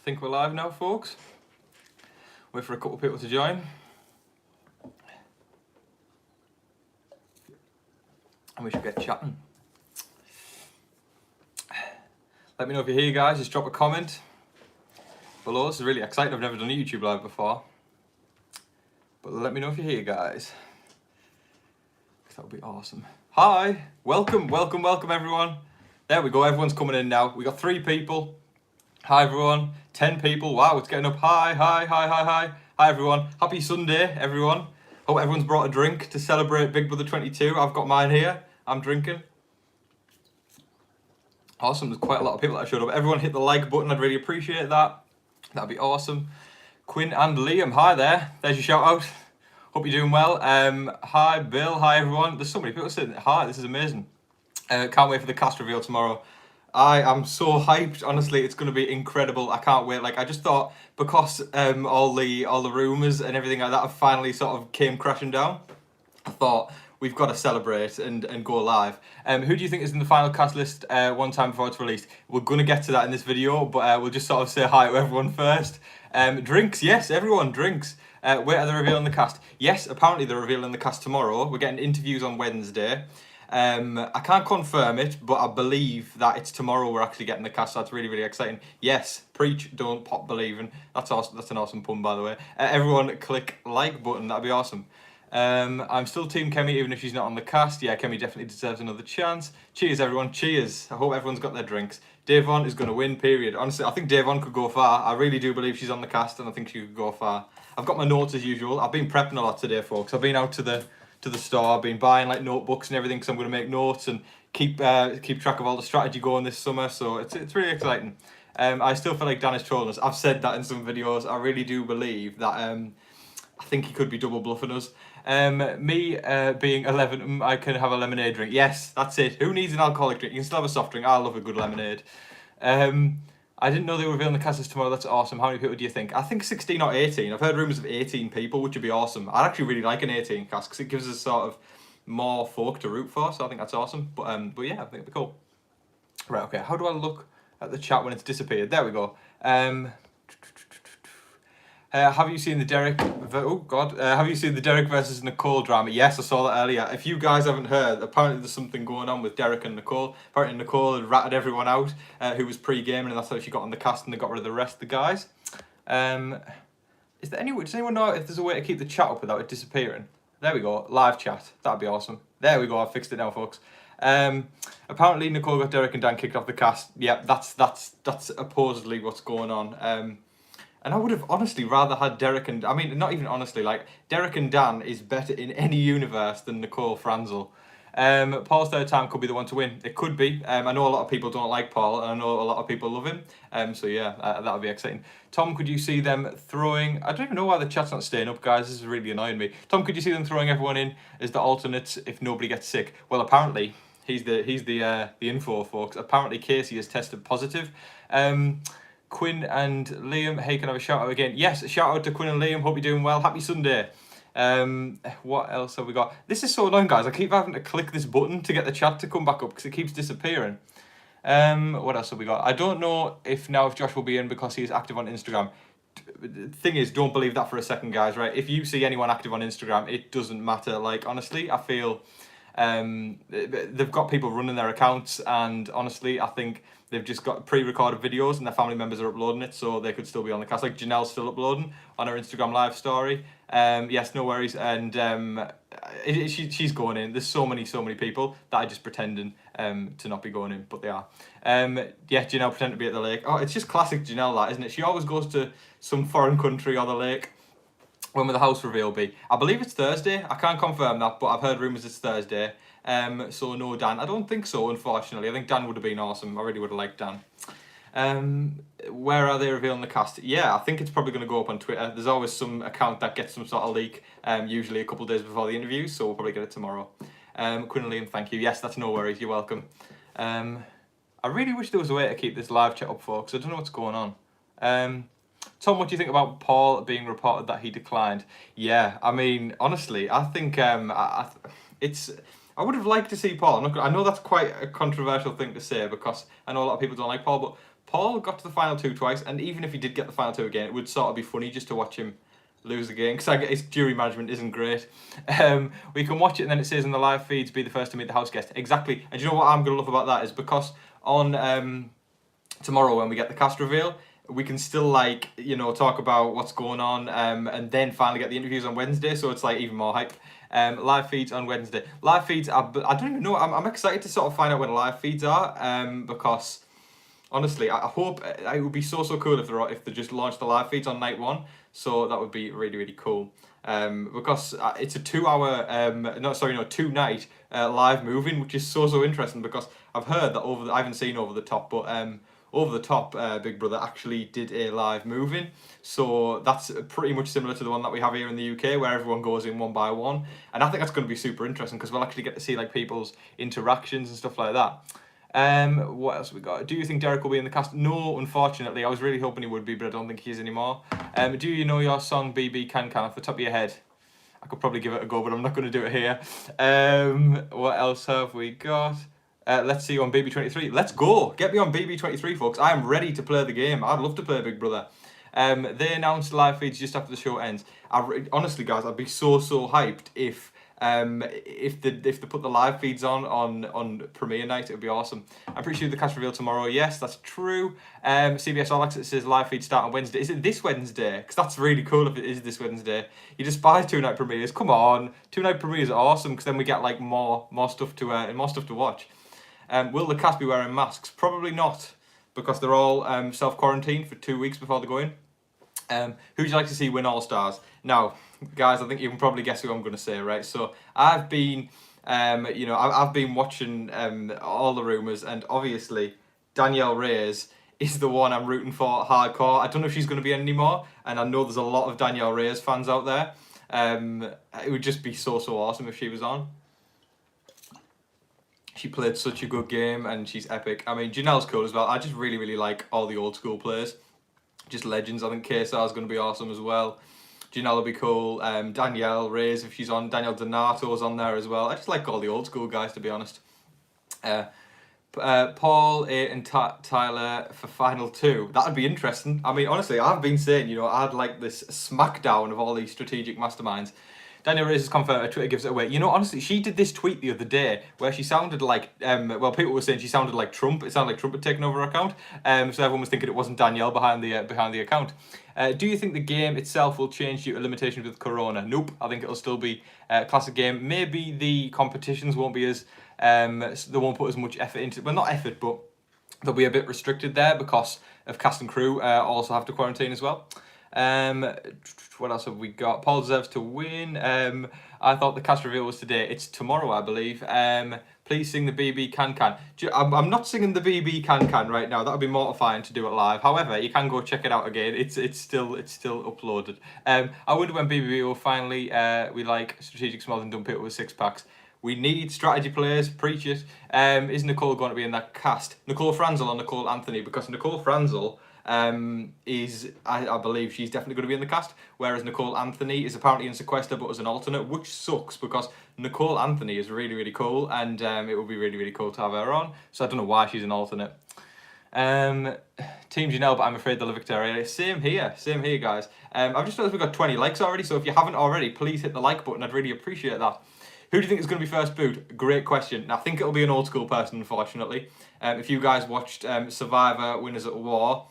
think we're live now, folks. Wait for a couple of people to join. And we should get chatting. Let me know if you're here, guys. Just drop a comment below. This is really exciting. I've never done a YouTube live before. But let me know if you're here, guys. That would be awesome. Hi. Welcome, welcome, welcome, everyone. There we go. Everyone's coming in now. We got 3 people. Hi, everyone. 10 people. Wow, it's getting up. Hi, hi, hi, hi, hi. Hi, everyone. Happy Sunday, everyone. Hope everyone's brought a drink to celebrate Big Brother 22. I've got mine here. I'm drinking. Awesome. There's quite a lot of people that showed up. Everyone hit the like button. I'd really appreciate that. That'd be awesome. Quinn and Liam. Hi there. There's your shout out. Hope you're doing well. Hi, Bill. Hi, everyone. There's so many people saying hi. This is amazing. Can't wait for the cast reveal tomorrow. I am so hyped. Honestly, it's going to be incredible. I can't wait. Like, I just thought because all the rumours and everything like that have finally sort of came crashing down, I thought we've got to celebrate and go live. Who do you think is in the final cast list one time before it's released? We're going to get to that in this video, but we'll just sort of say hi to everyone first. Drinks, yes, everyone, drinks. Wait, are they revealing the cast? Yes, apparently they're revealing the cast tomorrow. We're getting interviews on Wednesday. I can't confirm it, but I believe that it's tomorrow we're actually getting the cast. So that's really, really exciting. Yes, preach, don't pop believing. That's awesome. That's an awesome pun, by the way. Everyone click like button. That'd be awesome. I'm still Team Kemi, even if she's not on the cast. Yeah, Kemi definitely deserves another chance. Cheers, everyone. Cheers. I hope everyone's got their drinks. Davon is going to win, period. Honestly, I think Davon could go far. I really do believe she's on the cast, and I think she could go far. I've got my notes as usual. I've been prepping a lot today, folks. I've been out to the store. I've been buying like notebooks and everything, because I'm going to make notes and keep track of all the strategy going this summer. So it's really exciting. I still feel like Dan is trolling us. I've said that in some videos. I really do believe that I think he could be double bluffing us. Me being 11, I can have a lemonade drink. Yes, that's it. Who needs an alcoholic drink? You can still have a soft drink. I love a good lemonade. I didn't know they were revealing the cast list tomorrow. That's awesome. How many people do you think? I think 16 or 18. I've heard rumours of 18 people, which would be awesome. I'd actually really like an 18 cast because it gives us sort of more folk to root for. So I think that's awesome. But yeah, I think it'd be cool. Right, okay. How do I look at the chat when it's disappeared? There we go. Have you seen the Derek? Have you seen the Derek versus Nicole drama? Yes, I saw that earlier. If you guys haven't heard, apparently there's something going on with Derek and Nicole. Apparently Nicole had ratted everyone out who was pre-gaming, and that's how she got on the cast, and they got rid of the rest of the guys. Does anyone know if there's a way to keep the chat up without it disappearing? There we go. Live chat. That'd be awesome. There we go. I've fixed it now, folks. Apparently Nicole got Derek and Dan kicked off the cast. Yeah, that's supposedly what's going on. And I would have honestly rather had Derek and... I mean, not even honestly, like, Derek and Dan is better in any universe than Nicole Franzel. Paul's third time could be the one to win. It could be. I know a lot of people don't like Paul, and I know a lot of people love him. So yeah, that would be exciting. Tom, could you see them throwing... I don't even know why the chat's not staying up, guys. This is really annoying me. Tom, could you see them throwing everyone in as the alternates if nobody gets sick? Well, apparently, he's the info, folks. Apparently, Casey has tested positive. Quinn and Liam, hey, can I have a shout out again? Yes, a shout out to Quinn and Liam. Hope you're doing well. Happy Sunday. What else have we got? This is so annoying, guys. I keep having to click this button to get the chat to come back up because it keeps disappearing. What else have we got? I don't know if Josh will be in because he's active on Instagram. The thing is, don't believe that for a second, guys, right? If you see anyone active on Instagram, it doesn't matter. Like, honestly, I feel they've got people running their accounts, and honestly, I think they've just got pre-recorded videos and their family members are uploading it, so they could still be on the cast. Like Janelle's still uploading on her Instagram live story. Yes, no worries. And she's going in. There's so many people that are just pretending to not be going in, but they are. Yeah, Janelle pretending to be at the lake. Oh, it's just classic Janelle, that, isn't it? She always goes to some foreign country or the lake. When will the house reveal be? I believe it's Thursday. I can't confirm that, but I've heard rumours it's Thursday. So no Dan. I don't think so, unfortunately. I think Dan would have been awesome. I really would have liked Dan. Where are they revealing the cast? Yeah, I think it's probably going to go up on Twitter. There's always some account that gets some sort of leak, usually a couple of days before the interview, so we'll probably get it tomorrow. Quinn and Liam, thank you. Yes, that's no worries. You're welcome. I really wish there was a way to keep this live chat up, folks. I don't know what's going on. Tom, what do you think about Paul being reported that he declined? Yeah, I mean, honestly, I think I would have liked to see Paul. I know that's quite a controversial thing to say because I know a lot of people don't like Paul, but Paul got to the final 2 twice, and even if he did get the final 2 again, it would sort of be funny just to watch him lose the game, because his jury management isn't great. We can watch it, and then it says in the live feeds, be the first to meet the house guest. Exactly. And do you know what I'm going to love about that is because on tomorrow when we get the cast reveal, we can still, like, you know, talk about what's going on, and then finally get the interviews on Wednesday, so it's like even more hype. Live feeds on Wednesday. Live feeds, I don't even know, I'm excited to sort of find out when live feeds are, because honestly, I hope it would be so cool if they just launched the live feeds on night 1. So that would be really cool. Because it's a 2-hour, 2-night live moving, which is so interesting. Because I've heard that I haven't seen Over the Top, but Over the Top Big Brother actually did a live moving. So that's pretty much similar to the one that we have here in the UK, where everyone goes in one by one. And I think that's going to be super interesting because we'll actually get to see like people's interactions and stuff like that. What else we got? Do you think Derek will be in the cast? No, unfortunately. I was really hoping he would be, but I don't think he is anymore. Do you know your song BB19 off the top of your head? I could probably give it a go, but I'm not going to do it here. What else have we got? Let's see you on BB23. Let's go. Get me on BB23, folks. I am ready to play the game. I'd love to play Big Brother. They announced live feeds just after the show ends. Honestly, guys, I'd be so hyped if they put the live feeds on premiere night. It would be awesome. I'm pretty sure the cast reveal tomorrow. Yes, that's true. CBS All Access says live feeds start on Wednesday. Is it this Wednesday? Because that's really cool if it is this Wednesday. You despise 2-night premieres. Come on, 2-night premieres are awesome because then we get like more stuff to watch. Will the cast be wearing masks? Probably not, because they're all self-quarantined for 2 weeks before they go in. Who'd you like to see win All Stars? Now, guys, I think you can probably guess who I'm going to say, right? So I've been, I've been watching all the rumours, and obviously Danielle Reyes is the one I'm rooting for hardcore. I don't know if she's going to be in anymore, and I know there's a lot of Danielle Reyes fans out there. It would just be so awesome if she was on. She played such a good game, and she's epic. I mean, Janelle's cool as well. I just really like all the old school players. Just legends. I think Kesar's going to be awesome as well. Janelle will be cool. Danielle Reyes, if she's on. Danielle Donato's on there as well. I just like all the old school guys, to be honest. Paul, A and Tyler for final 2. That would be interesting. I mean, honestly, I've been saying, I'd like this smackdown of all these strategic masterminds. Danielle Reyes has confirmed her Twitter gives it away. Honestly, she did this tweet the other day where she sounded like, people were saying she sounded like Trump. It sounded like Trump had taken over her account. So everyone was thinking it wasn't Danielle behind the account. Do you think the game itself will change due to limitations with Corona? Nope. I think it'll still be a classic game. Maybe the competitions won't be as, they won't put as much effort into, well, not effort, but they'll be a bit restricted there because of cast and crew also have to quarantine as well. What else have we got? Paul deserves to win. I thought the cast reveal was today. It's tomorrow, I believe. Please sing the BB Can. I'm not singing the BB Can right now. That would be mortifying to do it live. However, you can go check it out again. It's still uploaded. I wonder when BB will finally we like strategic smalls and dump it with 6-packs. We need strategy players. Preach it. Is Nicole going to be in that cast? Nicole Franzel or Nicole Anthony? Because Nicole Franzel I believe she's definitely going to be in the cast, whereas Nicole Anthony is apparently in Sequester but as an alternate, which sucks because Nicole Anthony is really cool, and it would be really cool to have her on, so I don't know why she's an alternate. Team Janelle, but I'm afraid they'll evict her. Same here guys. I've just noticed we've got 20 likes already, so if you haven't already, please hit the like button. I'd really appreciate that. Who do you think is going to be first booed? Great question. I think it'll be an old school person, unfortunately. If you guys watched Survivor Winners at War,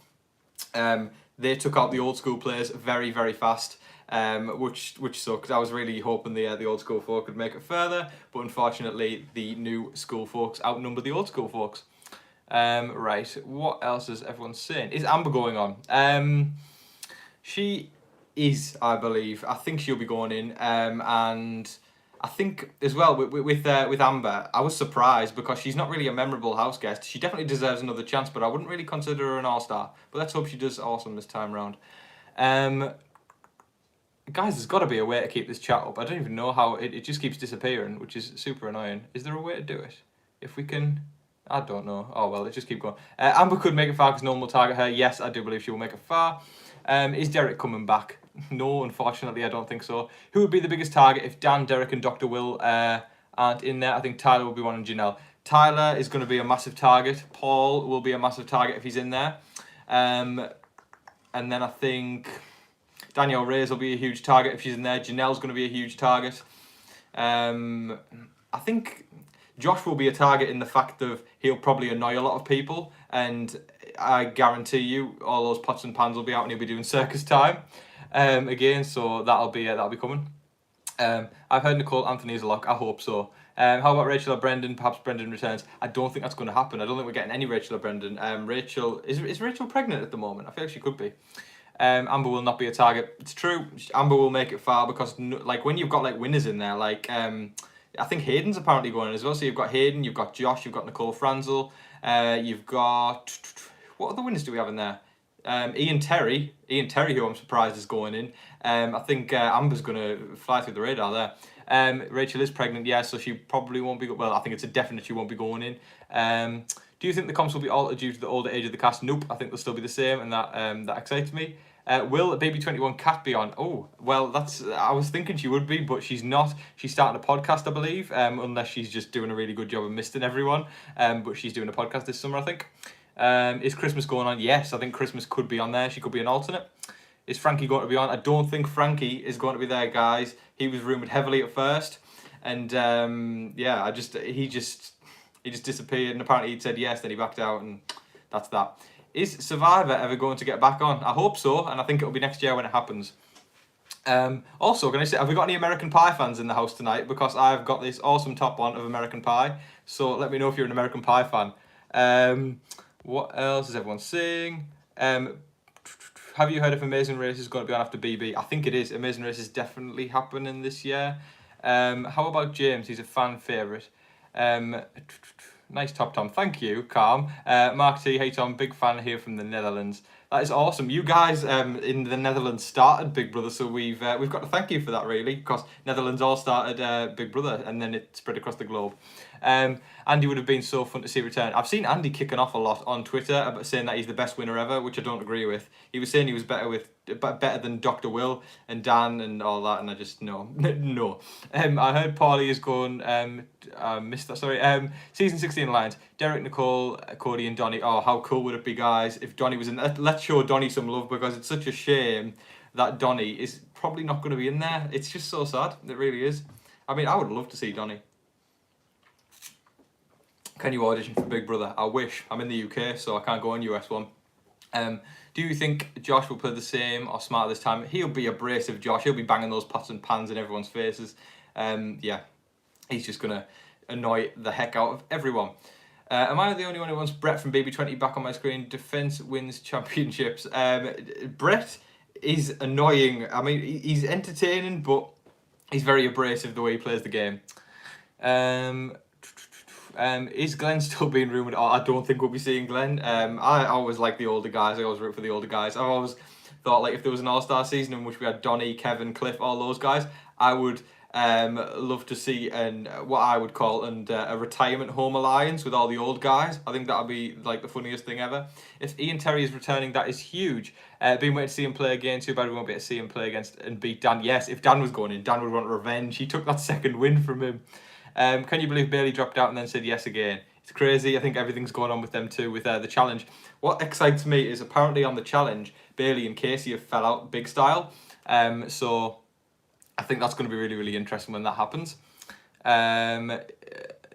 they took out the old school players very fast, which sucks. I was really hoping the old school folk could make it further, but unfortunately the new school folks outnumber the old school folks. Right, what else is everyone saying? Is Amber going on? She is, I believe. I think she'll be going in, and I think as well with Amber, I was surprised because she's not really a memorable house guest. She definitely deserves another chance, but I wouldn't really consider her an all-star. But let's hope she does awesome this time round. Guys, there's got to be a way to keep this chat up. I don't even know how. It just keeps disappearing, which is super annoying. Is there a way to do it? If we can... I don't know. Oh, well, let's just keep going. Amber could make it far because no one will target her. Yes, I do believe she will make it far. Is Derek coming back? No, unfortunately, I don't think so. Who would be the biggest target if Dan, Derek and Dr. Will aren't in there? I think Tyler will be one and Janelle. Tyler is going to be a massive target. Paul will be a massive target if he's in there. And then I think Danielle Reyes will be a huge target if she's in there. Janelle's going to be a huge target. I think Josh will be a target in the fact of he'll probably annoy a lot of people, and I guarantee you all those pots and pans will be out and he'll be doing circus time again, so that'll be coming. I've heard Nicole Anthony's a lock. I hope so. How about Rachel or Brendan? Perhaps Brendan returns. I don't think that's going to happen. I don't think we're getting any Rachel or Brendan. Rachel is Rachel pregnant at the moment? I feel like she could be. Amber will not be a target. It's true. Amber will make it far because like when you've got like winners in there, like I think Hayden's apparently going in as well. So you've got Hayden, you've got Josh, you've got Nicole Franzel, you've got what other winners do we have in there? Ian Terry, who I'm surprised is going in. I think Amber's going to fly through the radar there. Rachel is pregnant, yeah, so she probably won't be. Well, I think it's a definite she won't be going in. Do you think the comps will be altered due to the older age of the cast? Nope, I think they'll still be the same, and that excites me. Will BB21 Cat be on? Oh, well, I was thinking she would be, but she's not. She's starting a podcast, I believe, unless she's just doing a really good job of misting everyone. But she's doing a podcast this summer, I think. Is Christmas going on? Yes, I think Christmas could be on there. She could be an alternate. Is Frankie going to be on? I don't think Frankie is going to be there, guys. He was rumoured heavily at first, and yeah, he just disappeared, and apparently he'd said yes, then he backed out, and that's that. Is Survivor ever going to get back on? I hope so, and I think it'll be next year when it happens. Also, can I say, have we got any American Pie fans in the house tonight? Because I've got this awesome top on of American Pie, so let me know if you're an American Pie fan. What else is everyone saying? Have you heard if Amazing Race is going to be on after BB? I think it is. Amazing Race is definitely happening this year. How about James? He's a fan favourite. Nice top, Tom. Thank you, Calm. Mark T, hey Tom, big fan here from the Netherlands. That is awesome. You guys in the Netherlands started Big Brother, so we've got to thank you for that, really, because Netherlands all started Big Brother, and then it spread across the globe. Andy would have been so fun to see return. I've seen Andy kicking off a lot on Twitter about saying that he's the best winner ever, which I don't agree with. He was saying he was better than Dr. Will and Dan and all that, and I just no. I heard Paulie is going. Missed that. Sorry. Season 16 Alliance. Derek, Nicole, Cody, and Donnie. Oh, how cool would it be, guys, if Donnie was in? Let's show Donnie some love, because it's such a shame that Donnie is probably not going to be in there. It's just so sad. It really is. I mean, I would love to see Donnie. Can you audition for Big Brother? I wish. I'm in the UK, so I can't go on US one. Do you think Josh will play the same or smarter this time? He'll be abrasive, Josh. He'll be banging those pots and pans in everyone's faces. Yeah, he's just going to annoy the heck out of everyone. Am I the only one who wants Brett from BB20 back on my screen? Defense wins championships. Brett is annoying. I mean, he's entertaining, but he's very abrasive the way he plays the game. Is Glenn still being rumoured? Oh, I don't think we'll be seeing Glenn. I always like the older guys. I always root for the older guys. I've always thought, like, if there was an All-Star season in which we had Donnie, Kevin, Cliff, all those guys, I would love to see what I would call a retirement home alliance with all the old guys. I think that would be like the funniest thing ever. If Ian Terry is returning, that is huge. Been waiting to see him play again. Too bad we won't be able to see him play against and beat Dan. Yes, if Dan was going in, Dan would want revenge. He took that second win from him. Can you believe Bailey dropped out and then said yes again? It's crazy. I think everything's going on with them too, with the challenge. What excites me is apparently on the challenge, Bailey and Casey have fell out big style. So I think that's going to be really, really interesting when that happens.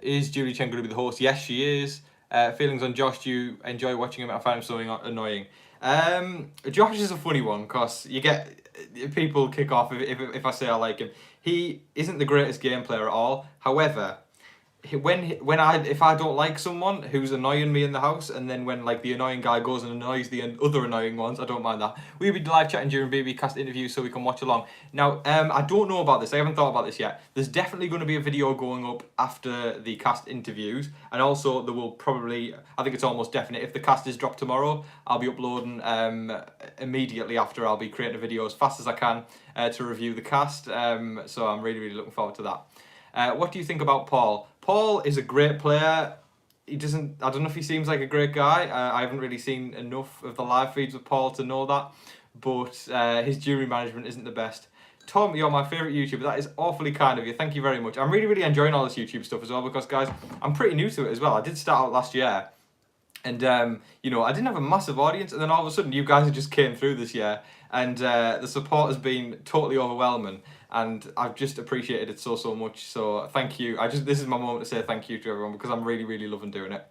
Is Julie Chen going to be the host? Yes, she is. Feelings on Josh? Do you enjoy watching him? I find him so annoying. Josh is a funny one because you get people kick off if I say I like him. He isn't the greatest game player at all. However, if I don't like someone who's annoying me in the house, and then when like the annoying guy goes and annoys the other annoying ones, I don't mind that. We'll be live chatting during BB cast interviews so we can watch along. Now, I don't know about this. I haven't thought about this yet. There's definitely going to be a video going up after the cast interviews, and also there will probably, I think it's almost definite, if the cast is dropped tomorrow, I'll be uploading immediately after. I'll be creating a video as fast as I can to review the cast. So I'm really, really looking forward to that. What do you think about Paul? Paul is a great player. I don't know if he seems like a great guy. I haven't really seen enough of the live feeds with Paul to know that, but his jury management isn't the best. Tom, you're my favourite YouTuber. That is awfully kind of you. Thank you very much. I'm really, really enjoying all this YouTube stuff as well because, guys, I'm pretty new to it as well. I did start out last year, And you know, I didn't have a massive audience, and then all of a sudden you guys just came through this year, and the support has been totally overwhelming, and I've just appreciated it so much. So thank you. This is my moment to say thank you to everyone, because I'm really loving doing it.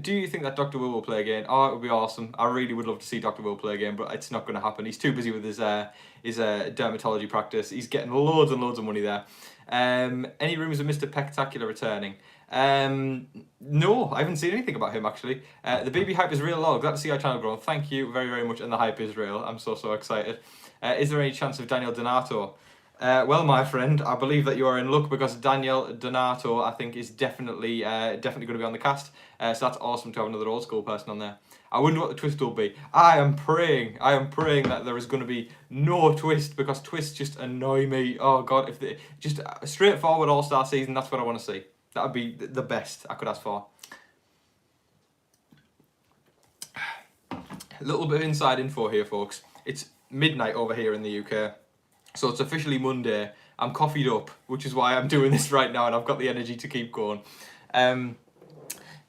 Do you think that Dr. Will play again? Oh, it would be awesome. I really would love to see Dr. Will play again, but it's not going to happen. He's too busy with his dermatology practice. He's getting loads and loads of money there. Any rumours of Mr. Pectacular returning? No, I haven't seen anything about him actually. The BB hype is real low. Glad to see our channel grow. Thank you very much, and the hype is real. I'm so excited. Is there any chance of Daniel Donato? Well, my friend, I believe that you are in luck, because Daniel Donato, I think, is definitely going to be on the cast. So that's awesome to have another old school person on there. I wonder what the twist will be. I am praying that there is going to be no twist, because twists just annoy me. Oh God, if they just a straightforward All-Star season, that's what I want to see. That would be the best I could ask for. A little bit of inside info here, folks. It's midnight over here in the UK. So it's officially Monday. I'm coffeeed up, which is why I'm doing this right now, and I've got the energy to keep going.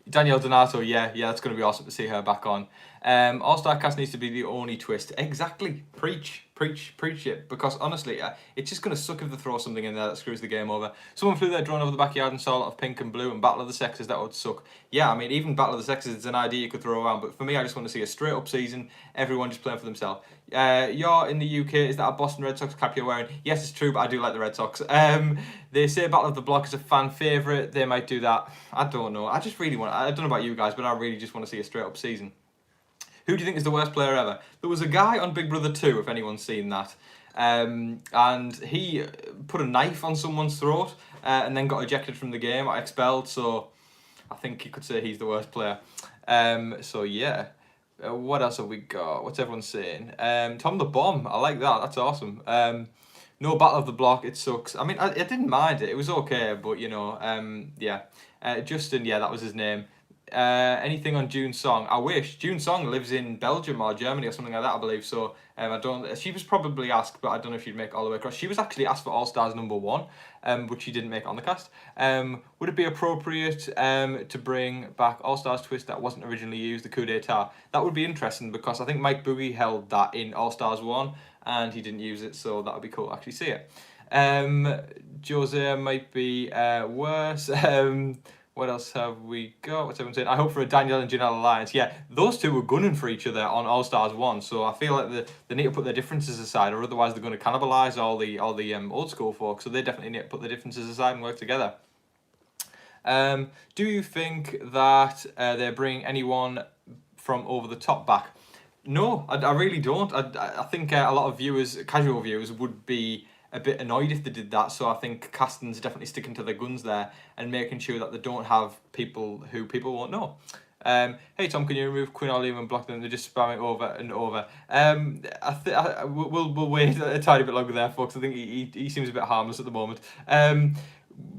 Danielle Donato, yeah, that's going to be awesome to see her back on. All-Star cast needs to be the only twist. Exactly. Preach it. Because honestly, it's just going to suck if they throw something in there that screws the game over. Someone flew their drone over the backyard and saw a lot of pink and blue and Battle of the Sexes. That would suck. Yeah, I mean, even Battle of the Sexes is an idea you could throw around. But for me, I just want to see a straight-up season. Everyone just playing for themselves. You're in the UK. Is that a Boston Red Sox cap you're wearing? Yes, it's true, but I do like the Red Sox. They say Battle of the Block is a fan favourite. They might do that. I don't know. I just really want... I don't know about you guys, but I really just want to see a straight-up season. Who do you think is the worst player ever? There was a guy on Big Brother 2, if anyone's seen that, and he put a knife on someone's throat and then got ejected from the game, expelled, so I think you could say he's the worst player. So yeah, what else have we got? What's everyone saying? Tom the Bomb, I like that, that's awesome. No Battle of the Block, it sucks. I mean, I didn't mind it, it was okay, but you know, yeah. Justin, yeah, that was his name. Anything on June Song? I wish. June Song lives in Belgium or Germany or something like that, I believe. So I don't. She was probably asked, but I don't know if she'd make it all the way across. She was actually asked for All Stars #1, but she didn't make it on the cast. Would it be appropriate to bring back All Stars twist that wasn't originally used, the coup d'état? That would be interesting, because I think Mike Boogie held that in All Stars 1 and he didn't use it, so that would be cool to actually see it. Jose might be worse. What else have we got? What's everyone saying? I hope for a Daniel and Janelle alliance. Yeah, those two were gunning for each other on All Stars 1, so I feel like they need to put their differences aside, or otherwise they're going to cannibalise all the old school folks. So they definitely need to put their differences aside and work together. Do you think that they're bringing anyone from Over the Top back? No, I really don't. I think a lot of viewers, casual viewers, would be a bit annoyed if they did that, so I think casting's definitely sticking to their guns there and making sure that they don't have people who people won't know. Hey Tom, can you remove Quinn or Liam and block them? They're just spamming over and over. We'll wait a tiny bit longer there, folks. I think he seems a bit harmless at the moment.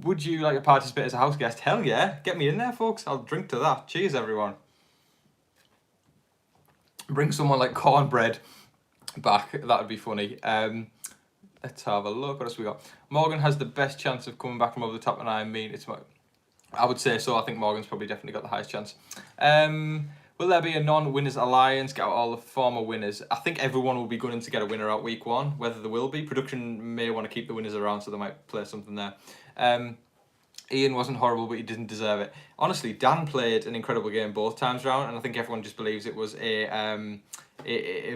Would you like to participate as a house guest? Hell yeah, get me in there, folks. I'll drink to that. Cheers, everyone. Bring someone like Cornbread back. That would be funny. Let's have a look. What else we got? Morgan has the best chance of coming back from Over the Top, and I mean, I would say so. I think Morgan's probably definitely got the highest chance. Will there be a non-winners alliance? Get out all the former winners. I think everyone will be gunning to get a winner out week 1. Whether there will be, production may want to keep the winners around, so they might play something there. Ian wasn't horrible, but he didn't deserve it. Honestly, Dan played an incredible game both times round, and I think everyone just believes it was a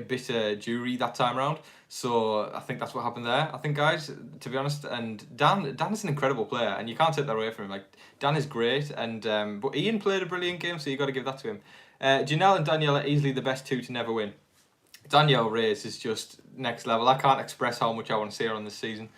bitter jury that time round. So I think that's what happened there. I think, guys, to be honest, and Dan is an incredible player, and you can't take that away from him. Like, Dan is great, and but Ian played a brilliant game, so you got to give that to him. Janelle and Danielle are easily the best two to never win. Danielle Reyes is just next level. I can't express how much I want to see her on this season.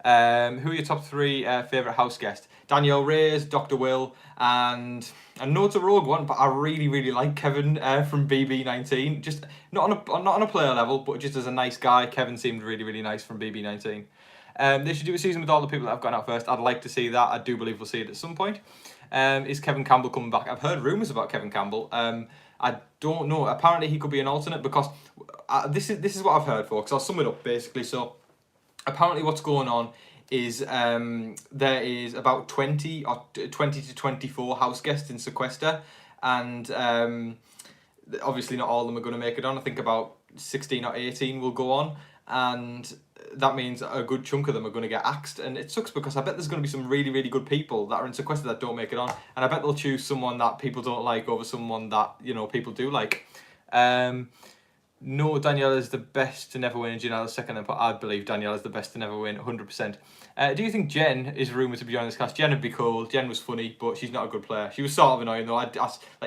Who are your top 3 favourite house guests? Danielle Reyes, Dr. Will, and no, it's a rogue one, but I really like Kevin from BB19. Just not on a player level, but just as a nice guy. Kevin seemed really nice from BB19. They should do a season with all the people that have gone out first. I'd like to see that. I do believe we'll see it at some point. Is Kevin Campbell coming back? I've heard rumours about Kevin Campbell. I don't know. Apparently he could be an alternate, because this is what I've heard, folks. I'll sum it up basically. So apparently what's going on is there is about 20 to 24 house guests in Sequester, and obviously not all of them are going to make it on. I think about 16 or 18 will go on, and that means a good chunk of them are going to get axed, and it sucks because I bet there's going to be some really, really good people that are in sequester that don't make it on, and I bet they'll choose someone that people don't like over someone that, you know, people do like. No, Danielle is the best to never win, and Janelle's second, but I believe Danielle is the best to never win, 100%. Do you think Jen is rumoured to be joining this cast? Jen would be cool. Jen was funny, but she's not a good player. She was sort of annoying though. Like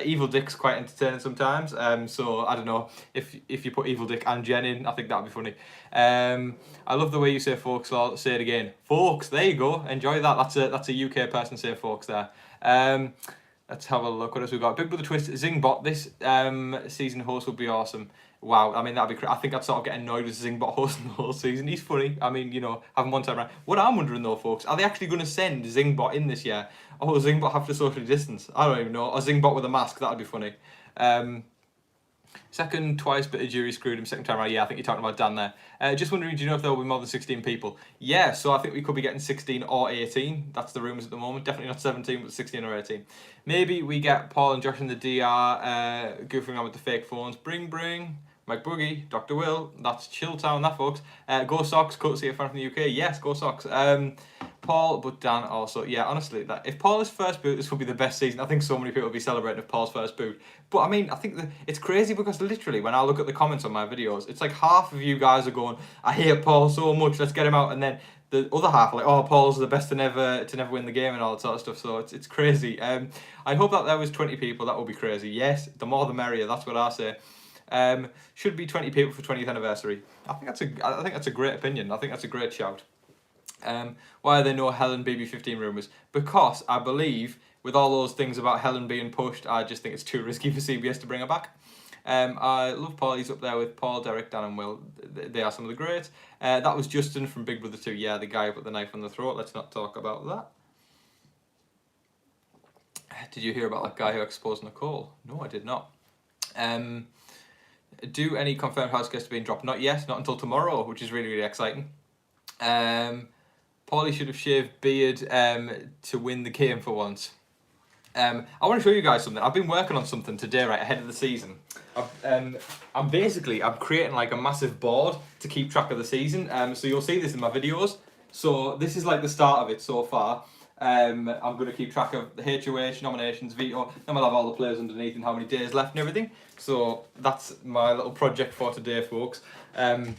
Evil Dick's quite entertaining sometimes. So I don't know if you put Evil Dick and Jen in, I think that'd be funny. I love the way you say folks. So I'll say it again. Folks, there you go. Enjoy that. That's a UK person saying folks there. Let's have a look. What else we got? Big Brother Twist, Zingbot. This season host would be awesome. Wow, I mean, that'd be. I think I'd sort of get annoyed with Zingbot hosting the whole season. He's funny. I mean, you know, have him one time around. What I'm wondering though, folks, are they actually going to send Zingbot in this year? Or will Zingbot have to socially distance? I don't even know. Or Zingbot with a mask, that'd be funny. Second, twice, but a jury screwed him second time around. Yeah, I think you're talking about Dan there. Just wondering, do you know if there will be more than 16 people? Yeah, so I think we could be getting 16 or 18. That's the rumours at the moment. Definitely not 17, but 16 or 18. Maybe we get Paul and Josh in the DR goofing around with the fake phones. Bring. Mike Boogie, Dr. Will, that's Chilltown, that folks. Go Sox, courtesy of fan from the UK. Yes, go Sox. Paul, but Dan also. Yeah, honestly, that if Paul is first boot, this would be the best season. I think so many people will be celebrating if Paul's first boot. But I mean, I think it's crazy because literally when I look at the comments on my videos, it's like half of you guys are going, I hate Paul so much, let's get him out. And then the other half are like, oh, Paul's the best to never win the game and all that sort of stuff. So it's crazy. I hope that there was 20 people. That would be crazy. Yes, the more the merrier. That's what I say. Should be 20 people for 20th anniversary. I think that's a great opinion. I think that's a great shout. Why are there no Helen BB15 rumours? Because I believe with all those things about Helen being pushed, I just think it's too risky for CBS to bring her back. I love Paul. He's up there with Paul, Derek, Dan and Will. They are some of the greats. That was Justin from Big Brother 2. Yeah, the guy who put the knife on the throat. Let's not talk about that. Did you hear about that guy who exposed Nicole? No, I did not. Do any confirmed house guests being dropped? Not yet, not until tomorrow, which is really, really exciting. Paulie should have shaved beard to win the game for once. I want to show you guys something. I've been working on something today, right, ahead of the season. I'm creating like a massive board to keep track of the season. So you'll see this in my videos. So this is like the start of it so far. I'm going to keep track of the HOH, nominations, veto, then we'll have all the players underneath and how many days left and everything. So that's my little project for today, folks. But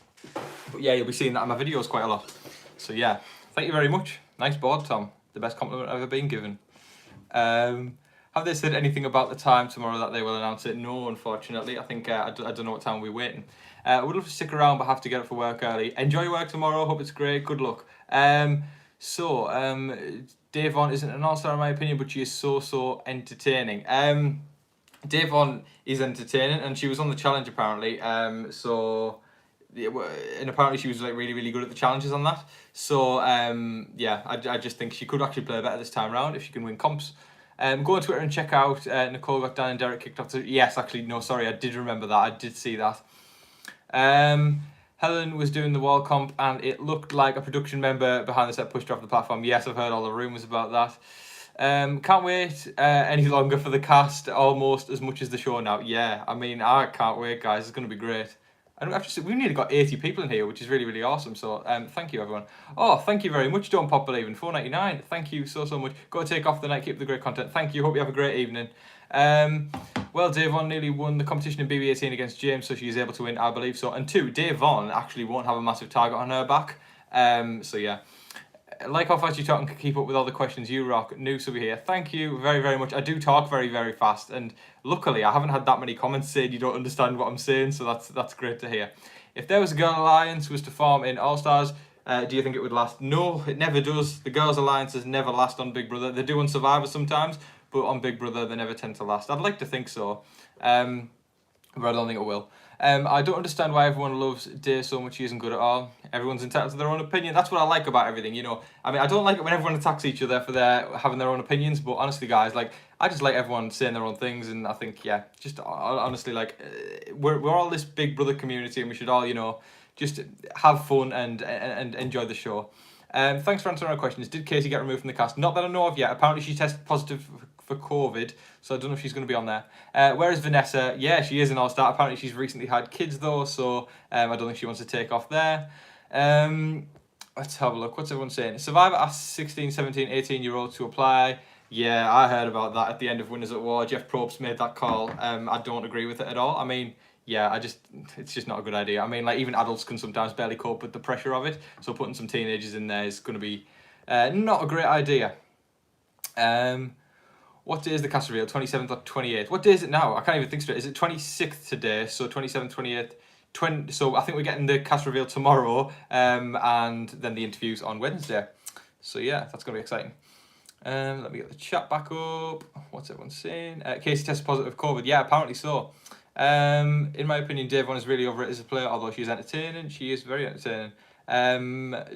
yeah, you'll be seeing that in my videos quite a lot. So yeah, thank you very much. Nice board, Tom. The best compliment I've ever been given. Have they said anything about the time tomorrow that they will announce it? No, unfortunately. I think, I don't know what time we're waiting. I would love to stick around, but have to get up for work early. Enjoy your work tomorrow. Hope it's great. Good luck. Davon isn't an all-star in my opinion, but she is so entertaining. Davon is entertaining, and she was on the challenge apparently. And apparently she was like really good at the challenges on that. So yeah, I just think she could actually play better this time around if she can win comps. Go on Twitter and check out Nicole got Dan and Derek kicked off. Yes, actually, no, sorry, I did remember that. I did see that. Helen was doing the wall comp and it looked like a production member behind the set pushed her off the platform. Yes, I've heard all the rumours about that. Can't wait any longer for the cast, almost as much as the show now. Yeah, I mean, I can't wait, guys. It's going to be great. And we've nearly got 80 people in here, which is really awesome. So thank you, everyone. Oh, thank you very much. Don't pop believing. $4.99. Thank you so much. Go take off the night. Keep the great content. Thank you. Hope you have a great evening. Well, Davon nearly won the competition in BB18 against James, so she's able to win, I believe so. And 2, Davon actually won't have a massive target on her back. So yeah. Like how fast you talk and can keep up with all the questions, you rock. Noose over here. Thank you very much. I do talk very fast, and luckily I haven't had that many comments saying you don't understand what I'm saying, so that's great to hear. If there was a girl alliance was to form in All Stars, do you think it would last? No, it never does. The girls' alliances never last on Big Brother. They do on Survivor sometimes, but on Big Brother they never tend to last. I'd like to think so, but I don't think it will. I don't understand why everyone loves Day so much. He isn't good at all. Everyone's entitled to their own opinion. That's what I like about everything, you know. I mean, I don't like it when everyone attacks each other for having their own opinions, but honestly, guys, like, I just like everyone saying their own things, and I think, yeah, just honestly, like, we're all this Big Brother community, and we should all, you know, just have fun and enjoy the show. Thanks for answering our questions. Did Katie get removed from the cast? Not that I know of yet. Apparently she tested positive for COVID, so I don't know if she's going to be on there. Where is Vanessa? Yeah, she is an All-Star. Apparently she's recently had kids though, so I don't think she wants to take off there. Let's have a look. What's everyone saying? Survivor asked 16, 17, 18-year-olds to apply. Yeah, I heard about that at the end of Winners at War. Jeff Probst made that call. I don't agree with it at all. I mean, yeah, it's just not a good idea. I mean, like, even adults can sometimes barely cope with the pressure of it, so putting some teenagers in there is going to be not a great idea. What day is the cast reveal? 27th or 28th? What day is it now? I can't even think straight. Is it 26th today? So 27th, 28th, 20. So I think we're getting the cast reveal tomorrow, and then the interviews on Wednesday. So yeah, that's going to be exciting. Let me get the chat back up. What's everyone saying? Casey tested positive COVID. Yeah, apparently so. In my opinion, Dave One is really over it as a player, although she's entertaining. She is very entertaining.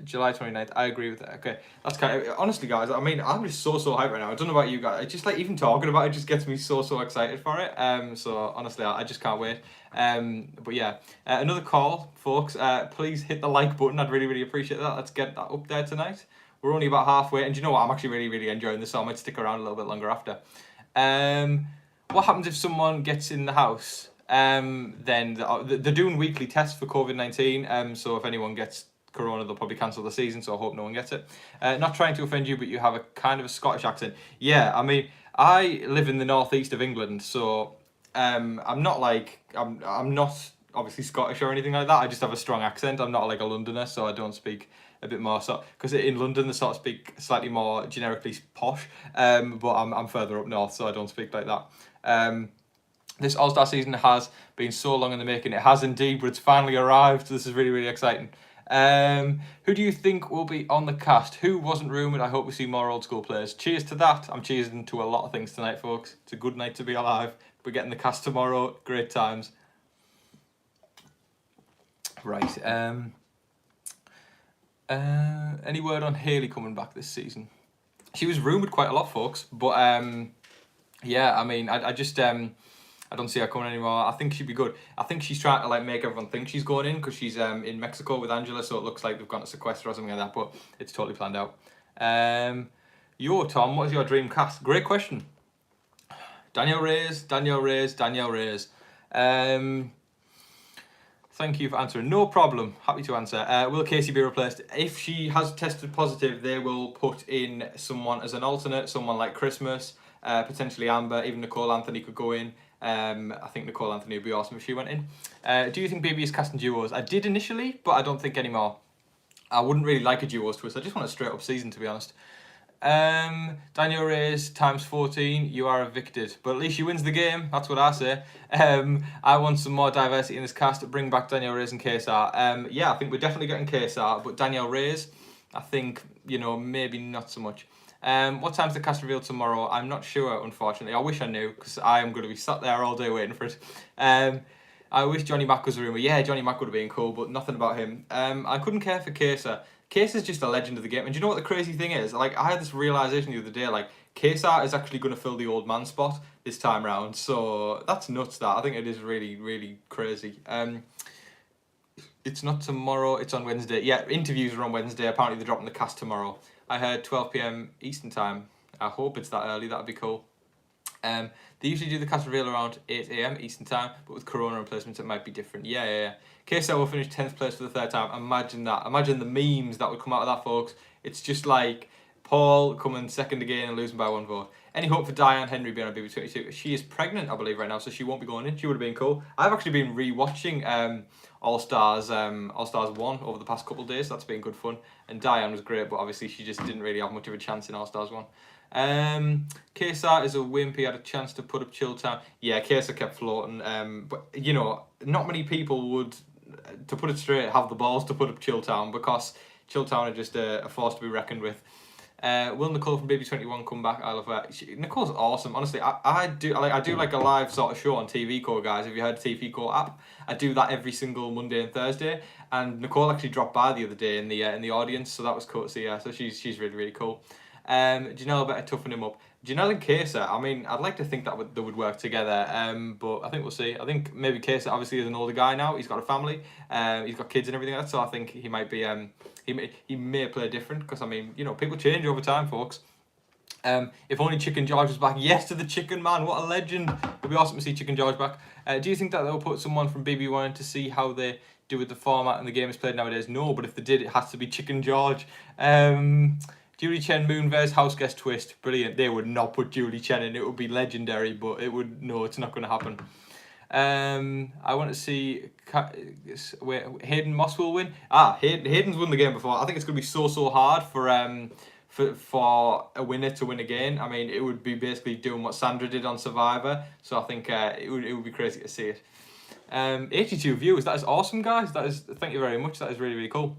July 29th, I agree with that. Okay, that's kind of, honestly, guys, I mean, I'm just so hyped right now. I don't know about you guys. It's just like, even talking about it just gets me so excited for it. So honestly, I just can't wait. But yeah, another call, folks. Please hit the like button. I'd really appreciate that. Let's get that up there tonight. We're only about halfway, and do you know what? I'm actually really enjoying this, so I might stick around a little bit longer after. What happens if someone gets in the house? Then they're doing weekly tests for COVID-19. So if anyone gets corona, they'll probably cancel the season. So I hope no one gets it. Not trying to offend you, but you have a kind of a Scottish accent. Yeah, I mean, I live in the northeast of England, so I'm not obviously Scottish or anything like that. I just have a strong accent. I'm not like a Londoner, so I don't speak a bit more, so because in London they sort of speak slightly more generically posh, but I'm further up north, so I don't speak like that. This All-Star season has been so long in the making. It has indeed, but it's finally arrived. This is really exciting. Who do you think will be on the cast? Who wasn't rumoured? I hope we see more old school players. Cheers to that. I'm cheersing to a lot of things tonight, folks. It's a good night to be alive. We're getting the cast tomorrow. Great times. Right. Any word on Hayley coming back this season? She was rumoured quite a lot, folks, but yeah, I mean, I just I don't see her coming anymore. I think she'd be good. I think she's trying to like make everyone think she's going in because she's in Mexico with Angela, so it looks like they've gone to sequester or something like that, but it's totally planned out. Yo, Tom, what is your dream cast? Great question. Danielle Reyes. Thank you for answering. No problem. Happy to answer. Will Casey be replaced? If she has tested positive, they will put in someone as an alternate, someone like Christmas, potentially Amber, even Nicole Anthony could go in. I think Nicole Anthony would be awesome if she went in. Do you think BB is casting duos? I did initially, but I don't think anymore. I wouldn't really like a duos twist. I just want a straight up season, to be honest. Daniel Reyes times 14, you are evicted, but at least she wins the game. That's what I say. I want some more diversity in this cast. Bring back Daniel Reyes and KSR. Yeah, I think we're definitely getting KSR, but Daniel Reyes, I think, you know, maybe not so much. What time's the cast reveal tomorrow? I'm not sure, unfortunately. I wish I knew, because I am going to be sat there all day waiting for it. I wish Johnny Mack was a rumour. Yeah, Johnny Mack would have been cool, but nothing about him. I couldn't care for KSR. Case is just a legend of the game. And do you know what the crazy thing is? Like, I had this realisation the other day, like, KSR is actually going to fill the old man spot this time round. So, that's nuts, that. I think it is really crazy. It's not tomorrow, it's on Wednesday. Yeah, interviews are on Wednesday. Apparently, they're dropping the cast tomorrow. I heard 12 PM Eastern Time. I hope it's that early. That'd be cool. They usually do the cast reveal around 8 AM Eastern Time, but with Corona replacements, it might be different. Yeah. KSL will finish 10th place for the third time. Imagine that. Imagine the memes that would come out of that, folks. It's just like Paul coming second again and losing by 1 vote. Any hope for Diane Henry being on BB22? She is pregnant, I believe, right now, so she won't be going in. She would have been cool. I've actually been re-watching All Stars 1 over the past couple of days. That's been good fun. And Diane was great, but obviously she just didn't really have much of a chance in All Stars 1. KSR is a wimp. He had a chance to put up Chilltown. Yeah, KSR kept floating. But, you know, not many people would, to put it straight, have the balls to put up Chilltown, because Chilltown are just a force to be reckoned with. Will Nicole from BB21 come back? I love her. Nicole's awesome. Honestly, I do like a live sort of show on TV Core, guys. Have you heard the TV Core app? I do that every single Monday and Thursday. And Nicole actually dropped by the other day in the audience, so that was cool to see her. So she's really cool. Janelle better toughen him up. Janelle and Kesa, I mean, I'd like to think that they would work together, but I think we'll see. I think maybe Kesa obviously is an older guy now. He's got a family, he's got kids and everything like that, so I think he might be, he may play different, because, I mean, you know, people change over time, folks. If only Chicken George was back. Yes to the Chicken Man. What a legend. It'd be awesome to see Chicken George back. Do you think that they'll put someone from BB1 to see how they do with the format and the game is played nowadays? No, but if they did, it has to be Chicken George. Julie Chen, Moonves, house guest twist. Brilliant. They would not put Julie Chen in. It would be legendary, but it would, no, it's not going to happen. I want to see Hayden Moss will win. Hayden's won the game before. I think it's going to be so hard for a winner to win again. I mean, it would be basically doing what Sandra did on Survivor. So I think it would be crazy to see it. 82 viewers. That is awesome, guys. Thank you very much. That is really cool.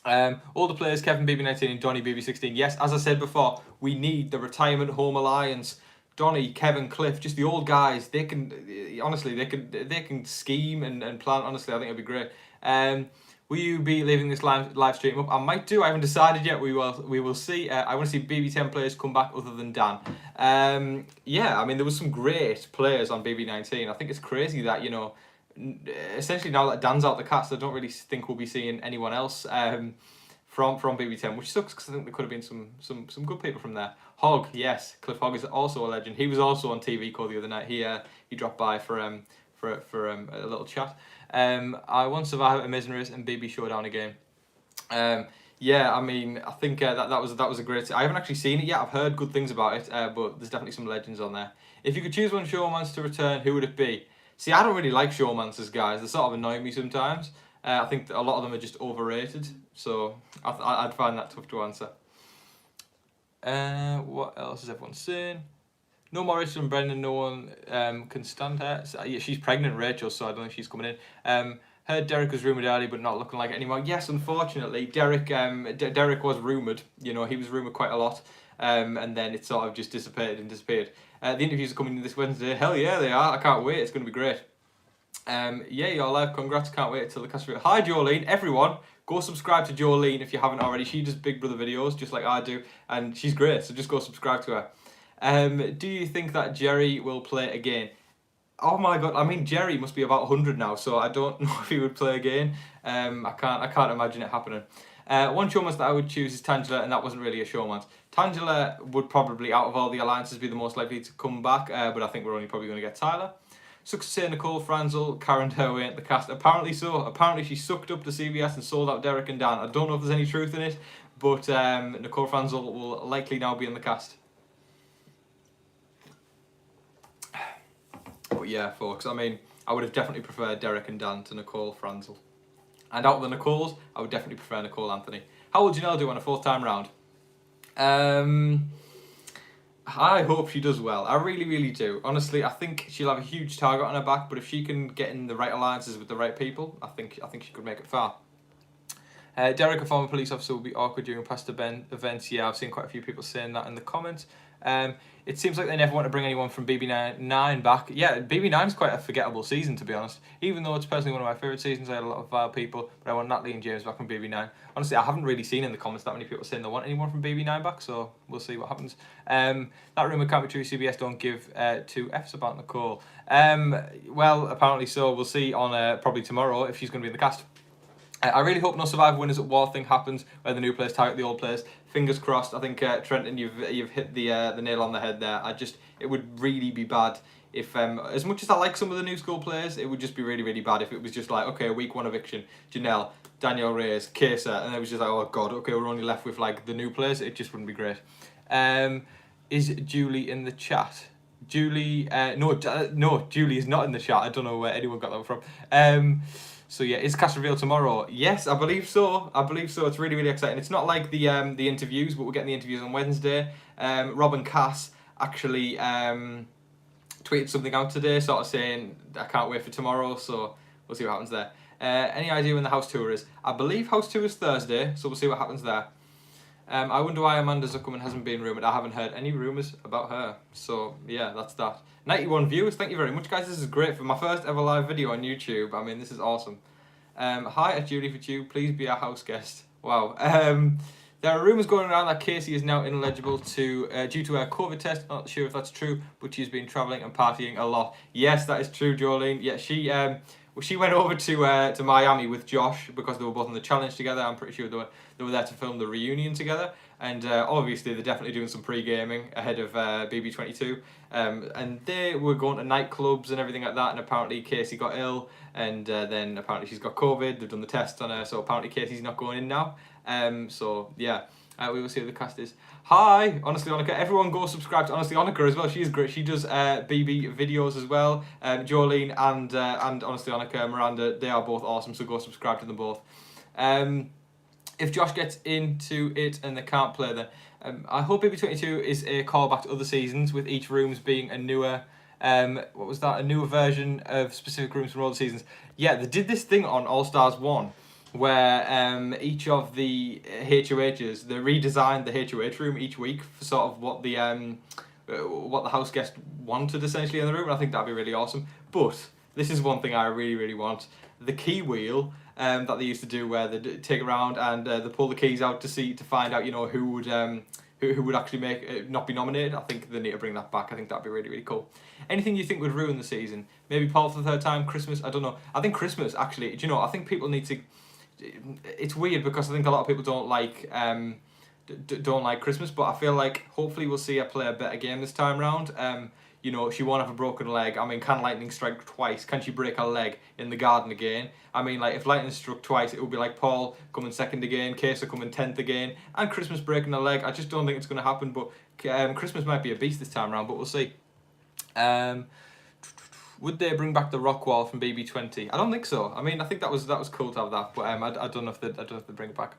All the players, Kevin BB19 and Donny BB16. Yes, as I said before, we need the retirement home alliance. Donny, Kevin, Cliff, just the old guys. They can honestly, they can scheme and plan. Honestly, I think it'd be great. Will you be leaving this live stream up? I might do. I haven't decided yet. We will see. I want to see BB10 players come back other than Dan. Yeah, I mean there was some great players on BB19. I think it's crazy that, you know, essentially now that Dan's out the cast, I don't really think we'll be seeing anyone else from BB10, which sucks because I think there could have been some good people from there. Hogg, yes, Cliff Hogg is also a legend. He was also on TV Call the other night. He dropped by for a little chat. I want Survivor, Amazing Race, and BB Showdown again. Yeah, I mean, I think that was a great. I haven't actually seen it yet. I've heard good things about it, but there's definitely some legends on there. If you could choose one Showmance to return, who would it be? See, I don't really like Showmances, guys. They sort of annoy me sometimes. I think that a lot of them are just overrated, so I'd find that tough to answer. What else is everyone saying? No more Rachel and Brendan. No one can stand her. So, yeah, she's pregnant, Rachel, so I don't think she's coming in. Heard Derek was rumoured early, but not looking like it anymore. Yes, unfortunately, Derek was rumoured. You know, he was rumoured quite a lot, and then it sort of just disappeared. The interviews are coming this Wednesday. Hell yeah, they are. I can't wait. It's going to be great. Yeah, you're live. Congrats. Can't wait till the cast. Hi, Jolene. Everyone, go subscribe to Jolene if you haven't already. She does Big Brother videos just like I do, and she's great. So just go subscribe to her. Do you think that Jerry will play again? Oh my god, I mean Jerry must be about 100 now, so I don't know if he would play again. I can't imagine it happening. One showmance that I would choose is Tangela, and that wasn't really a showmance. Tangela would probably, out of all the alliances, be the most likely to come back, but I think we're only probably going to get Tyler. Sucks to say Nicole Franzel carried her way at the cast. Apparently so. Apparently she sucked up to CBS and sold out Derek and Dan. I don't know if there's any truth in it, but Nicole Franzel will likely now be in the cast. But yeah, folks, I mean, I would have definitely preferred Derek and Dan to Nicole Franzel. And out of the Nicoles, I would definitely prefer Nicole Anthony. How will Janelle do on a fourth time round? I hope she does well. I really do. Honestly, I think she'll have a huge target on her back, but if she can get in the right alliances with the right people, I think she could make it far. Derek, a former police officer, will be awkward during past events. Yeah, I've seen quite a few people saying that in the comments. It seems like they never want to bring anyone from BB9 back. Yeah, BB9 is quite a forgettable season, to be honest. Even though it's personally one of my favourite seasons, I had a lot of vile people, but I want Natalie and James back from BB9. Honestly, I haven't really seen in the comments that many people saying they want anyone from BB9 back, so we'll see what happens. That rumour can't be true. CBS don't give two Fs about Nicole. Well, apparently so. We'll see on probably tomorrow if she's going to be in the cast. I really hope no Survivor Winners at War thing happens where the new players target the old players. Fingers crossed. I think Trenton, you've hit the nail on the head there. It would really be bad if as much as I like some of the new school players, it would just be really bad if it was just like, okay, week 1 eviction, Janelle, Danielle Reyes, Kesa, and it was just like, oh god, okay, we're only left with like the new players. It just wouldn't be great. Is Julie in the chat? Julie, no, Julie is not in the chat. I don't know where anyone got that from. So yeah, is cast reveal tomorrow? Yes, I believe so. It's really exciting. It's not like the interviews, but we're getting the interviews on Wednesday. Rob and Cass actually tweeted something out today, sort of saying I can't wait for tomorrow. So we'll see what happens there. Any idea when the house tour is? I believe house tour is Thursday, so we'll see what happens there. I wonder why Amanda Zuckerman hasn't been rumoured. I haven't heard any rumours about her. So yeah, that's that. 91 viewers, thank you very much, guys. This is great for my first ever live video on YouTube. I mean, this is awesome. Hi at Julie for Tube, please be our house guest. Wow. There are rumours going around that Casey is now ineligible due to her COVID test. Not sure if that's true, but she's been travelling and partying a lot. Yes, that is true, Jolene. Yeah, she she went over to Miami with Josh because they were both on the challenge together. I'm pretty sure they were there to film the reunion together. And obviously they're definitely doing some pre-gaming ahead of BB22. And they were going to nightclubs and everything like that. And apparently Casey got ill, and then apparently she's got COVID. They've done the tests on her, so apparently Casey's not going in now. So yeah. We will see who the cast is. Hi, Honestly Onika. Everyone go subscribe to Honestly Onika as well. She is great. She does BB videos as well. Jolene and Honestly Onika, Miranda, they are both awesome. So go subscribe to them both. If Josh gets into it and they can't play, then I hope BB22 is a callback to other seasons, with each rooms being a newer. What was that? A newer version of specific rooms from all the seasons. Yeah, they did this thing on All Stars 1. Where each of the HOHs, they redesigned the HOH room each week for sort of what the house guest wanted essentially in the room, and I think that'd be really awesome. But this is one thing I really, really want: the key wheel that they used to do, where they take it around and they pull the keys out to find out, you know, who would actually not be nominated. I think they need to bring that back. I think that'd be really, really cool. Anything you think would ruin the season? Maybe Paul for the third time, Christmas. I don't know. I think Christmas actually. Do you know? I think people need to. It's weird because I think a lot of people don't like Christmas, but I feel like hopefully we'll see her play a better game this time round. You know, she won't have a broken leg. I mean, can lightning strike twice? Can she break her leg in the garden again? I mean, like, if lightning struck twice, it would be like Paul coming second again, Kesa coming 10th again, and Christmas breaking her leg. I just don't think it's going to happen, but Christmas might be a beast this time round, but we'll see. Would they bring back the rock wall from BB20? I don't think so. I mean, I think that was cool to have that, but I don't know if they bring it back.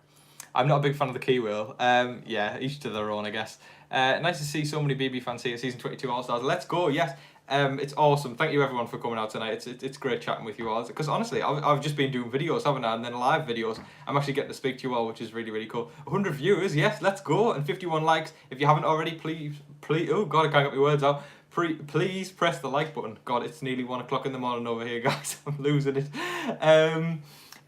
I'm not a big fan of the key wheel. Yeah, each to their own, I guess. Nice to see so many BB fans here. Season 22 All Stars. Let's go. Yes. It's awesome. Thank you everyone for coming out tonight. It's great chatting with you all. Because honestly, I've just been doing videos, haven't I? And then live videos. I'm actually getting to speak to you all, which is really, really cool. 100 viewers. Yes, let's go. And 51 likes. If you haven't already, please. Oh God, I can't get my words out. Please press the like button. God, it's nearly 1 o'clock in the morning over here, guys. I'm losing it.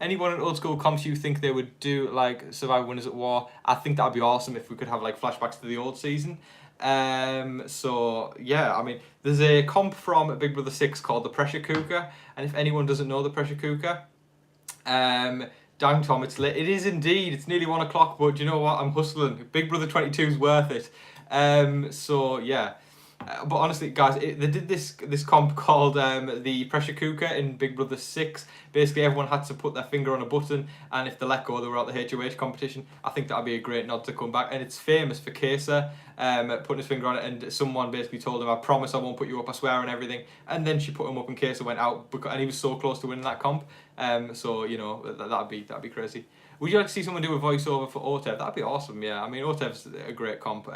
Anyone in old school comps you think they would do like Survivor Winners at War? I think that'd be awesome if we could have like flashbacks to the old season. So yeah, I mean, there's a comp from Big Brother 6 called the Pressure Cooker, and if anyone doesn't know the Pressure Cooker, down Tom, it's late. It is indeed. It's nearly 1 o'clock, but you know what? I'm hustling. Big Brother 22 is worth it. So yeah. But honestly, guys, they did this comp called the Pressure Cooker in Big Brother 6. Basically, everyone had to put their finger on a button, and if they let go, they were out the HOH competition. I think that'd be a great nod to come back. And it's famous for Kesa putting his finger on it, and someone basically told him, "I promise I won't put you up, I swear," and everything. And then she put him up, and Kesa went out, and he was so close to winning that comp. So you know that'd be crazy. Would you like to see someone do a voiceover for Otev? That'd be awesome. Yeah, I mean Otev's a great comp.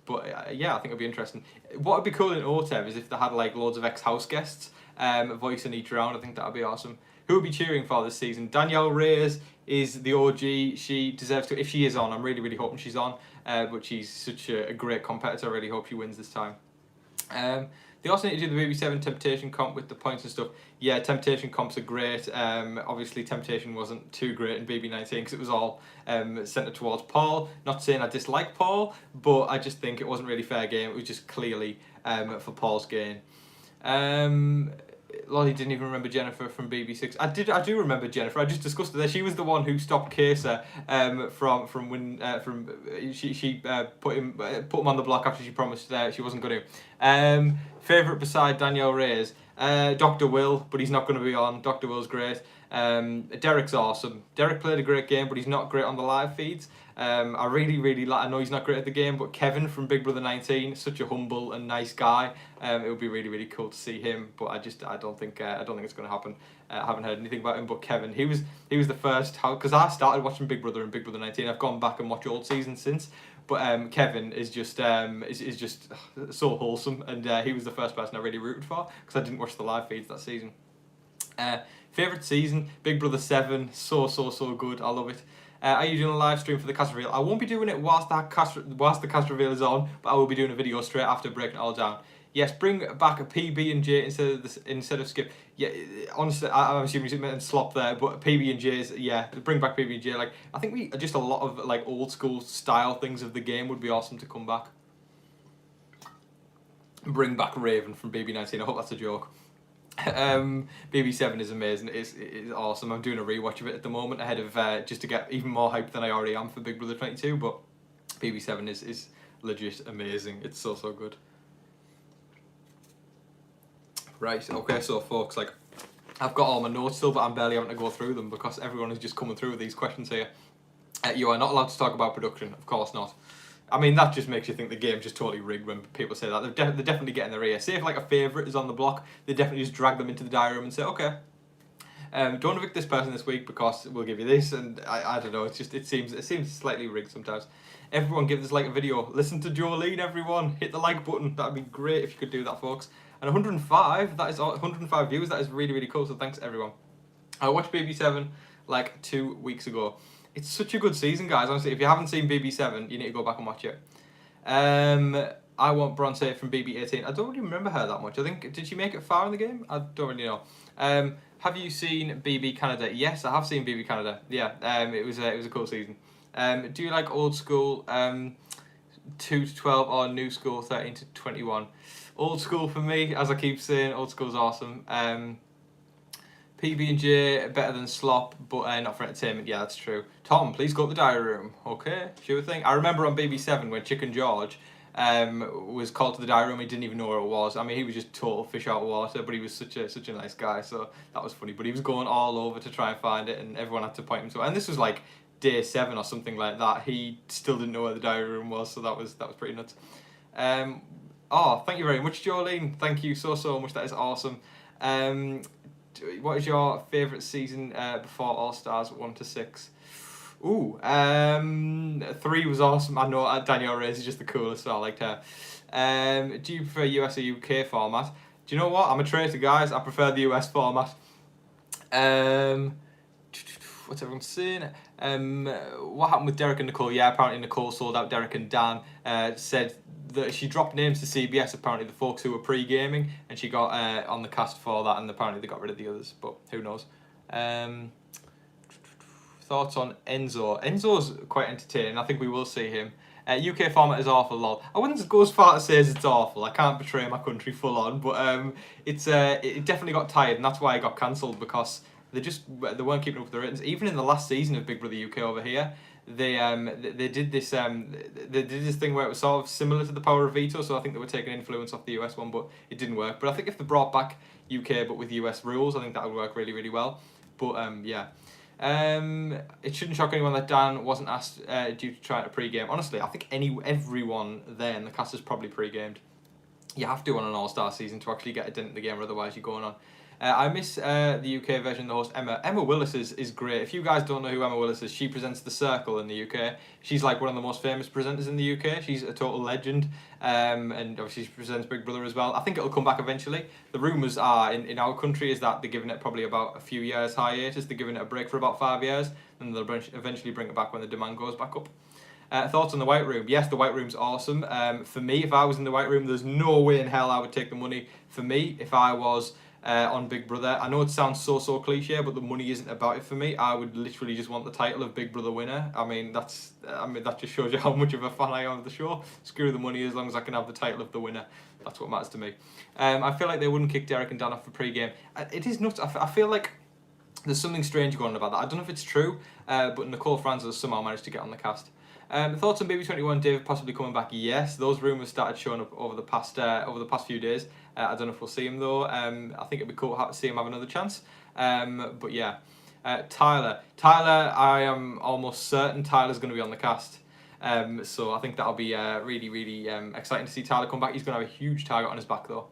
But yeah, I think it'd be interesting. What would be cool in Otev is if they had like loads of ex-house guests voicing each round. I think that'd be awesome. Who would be cheering for this season? Danielle Reyes is the OG. She deserves to. If she is on, I'm really, really hoping she's on. But she's such a great competitor. I really hope she wins this time. They also need to do the BB7 Temptation comp with the points and stuff. Yeah, Temptation comps are great. Obviously, Temptation wasn't too great in BB19 because it was all centered towards Paul. Not saying I dislike Paul, but I just think it wasn't really fair game. It was just clearly for Paul's gain. Lolly didn't even remember Jennifer from BB6. I do remember Jennifer. I just discussed it there. She was the one who stopped Kesa she put him on the block after she promised she wasn't going to. Favourite beside Danielle Reyes, Dr. Will, but he's not going to be on. Dr. Will's great. Derek's awesome. Derek played a great game, but he's not great on the live feeds. I really like. I know he's not great at the game, but Kevin from Big Brother 19, such a humble and nice guy. It would be really cool to see him, but I don't think it's going to happen. I haven't heard anything about him, but Kevin, he was the first, because I started watching Big Brother and Big Brother 19. I've gone back and watched old seasons since, but Kevin is just so wholesome, and he was the first person I really rooted for because I didn't watch the live feeds that season. Favourite season, Big Brother 7, so good. I love it. Are you doing a live stream for the cast reveal? I won't be doing it whilst the cast reveal is on, but I will be doing a video straight after breaking it all down. Yes, bring back a PB and J instead of Skip. Yeah, honestly, I'm assuming you meant slop there, but PB and J's, yeah, bring back PB and J. Like, I think just a lot of like old school style things of the game would be awesome to come back. Bring back Raven from BB19. I hope that's a joke. BB7 is amazing. It's awesome. I'm doing a rewatch of it at the moment ahead of just to get even more hype than I already am for Big Brother 22. But BB7 is legit amazing. It's so good. Right. Okay. So folks, like, I've got all my notes still, but I'm barely having to go through them because everyone is just coming through with these questions here. You are not allowed to talk about production, of course not. I mean, that just makes you think the game's just totally rigged when people say that. They're definitely getting their ear. Say if like a favourite is on the block, they definitely just drag them into the diary room and say, okay, don't evict this person this week because we'll give you this. And I don't know, it seems slightly rigged sometimes. Everyone give this like a video. Listen to Jolene, everyone. Hit the like button. That'd be great if you could do that, folks. And 105, that is 105 views. That is really cool. So thanks everyone. I watched BB7 like 2 weeks ago. It's such a good season, guys. Honestly, if you haven't seen BB7, you need to go back and watch it. I want Bronze 8 from BB18. I don't really remember her that much. I think, did she make it far in the game? I don't really know. Have you seen BB Canada? Yes, I have seen BB Canada. Yeah, it was a cool season. Do you like old school 2 to 12 or new school 13 to 21? Old school for me, as I keep saying, old school's awesome. PB&J better than slop, but not for entertainment. Yeah, that's true. Tom, please go to the diary room. Okay, sure thing. I remember on BB7 when Chicken George was called to the diary room. He didn't even know where it was. I mean, he was just total fish out of water, but he was such a nice guy, so that was funny. But he was going all over to try and find it, and everyone had to point him to it. And this was like day 7 or something like that. He still didn't know where the diary room was, so that was pretty nuts. Oh, thank you very much, Jolene. Thank you so much. That is awesome. What is your favourite season before All Stars 1 to 6? Ooh, 3 was awesome. I know Danielle Reyes is just the coolest, so I liked her. Do you prefer US or UK format? Do you know what? I'm a traitor, guys. I prefer the US format. What's everyone saying? What happened with Derek and Nicole? Yeah, apparently Nicole sold out Derek and Dan. Said that she dropped names to CBS, apparently the folks who were pre-gaming, and she got on the cast for that, and apparently they got rid of the others, but who knows. Thoughts on Enzo? Enzo's quite entertaining. I think we will see him. UK format is awful, lol. I wouldn't go as far to say as it's awful. I can't betray my country full on, but it definitely got tired, and that's why it got cancelled, because they weren't keeping up with the ratings. Even in the last season of Big Brother UK over here, they did this thing where it was sort of similar to the power of veto. So I think they were taking influence off the US one, but it didn't work. But I think if they brought back UK but with US rules, I think that would work really well. But yeah. It shouldn't shock anyone that Dan wasn't asked due to trying to pre-game. Honestly, I think everyone there in the cast is probably pre-gamed. You have to on an All-Star season to actually get a dent in the game, or otherwise you're going on. I miss the UK version, the host Emma. Emma Willis is great. If you guys don't know who Emma Willis is, she presents The Circle in the UK. She's like one of the most famous presenters in the UK. She's a total legend. And obviously she presents Big Brother as well. I think it'll come back eventually. The rumours are, in our country, is that they're giving it probably about a few years hiatus. They're giving it a break for about 5 years, and they'll eventually bring it back when the demand goes back up. Thoughts on the White Room? Yes, the White Room's awesome. For me, if I was in the White Room, there's no way in hell I would take the money. For me, if I was on Big Brother, I know it sounds so cliche, but the money isn't about it for me. I would literally just want the title of Big Brother winner. I mean, that just shows you how much of a fan I am of the show. Screw the money, as long as I can have the title of the winner. That's what matters to me. I feel like they wouldn't kick Derek and Dan off for pre-game. It is nuts. I feel like there's something strange going on about that. I don't know if it's true, but Nicole Franz has somehow managed to get on the cast. Thoughts on BB21 David possibly coming back? Yes, those rumours started showing up over the past few days. I don't know if we'll see him though. I think it'd be cool to see him have another chance. But yeah, Tyler, I am almost certain Tyler's going to be on the cast. So I think that'll be really exciting to see Tyler come back. He's going to have a huge target on his back though.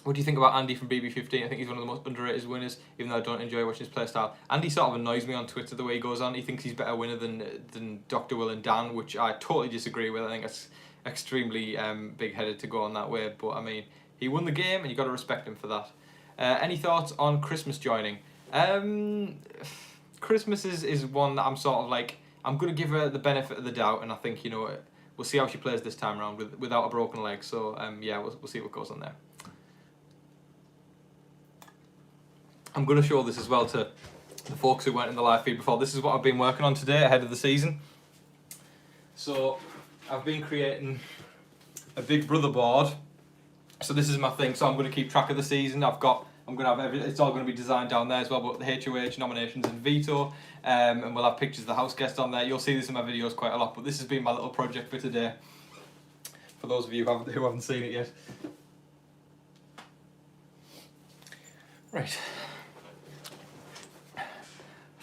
What do you think about Andy from BB15? I think he's one of the most underrated winners, even though I don't enjoy watching his playstyle. Andy sort of annoys me on Twitter the way he goes on. He thinks he's a better winner than Dr. Will and Dan, which I totally disagree with. I think that's extremely big-headed to go on that way. But, I mean, he won the game, and you've got to respect him for that. Any thoughts on Christmas joining? Christmas is one that I'm sort of like, I'm going to give her the benefit of the doubt, and I think, you know, we'll see how she plays this time around without a broken leg. So, yeah, we'll see what goes on there. I'm going to show this as well to the folks who weren't in the live feed before. This is what I've been working on today ahead of the season. So I've been creating a Big Brother board So this is my thing. So I'm going to keep track of the season. I'm going to have it's all going to be designed down there as well. But the HOH nominations and veto, and we'll have pictures of the house guest on there. You'll see this in my videos quite a lot. But this has been my little project for today. For those of you who haven't seen it yet. Right.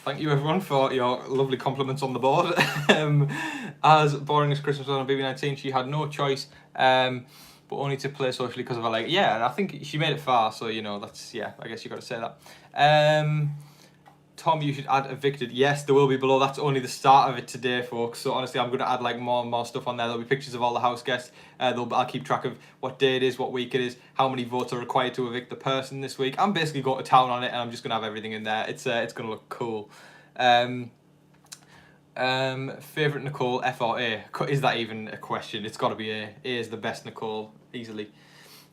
Thank you everyone for your lovely compliments on the board. As boring as Christmas was on BB19, she had no choice, but only to play socially because of her leg. Yeah, and I think she made it far, so you know that's I guess you got to say that. Tom, you should add evicted. Yes, there will be below. That's only the start of it today, folks. So honestly, I'm going to add like more and more stuff on there. There'll be pictures of all the house guests. I'll keep track of what day it is, what week it is, how many votes are required to evict the person this week. I'm basically going to town on it, and I'm just going to have everything in there. It's going to look cool. Favorite Nicole, F or A? Is that even a question? It's got to be A. A is the best Nicole, easily.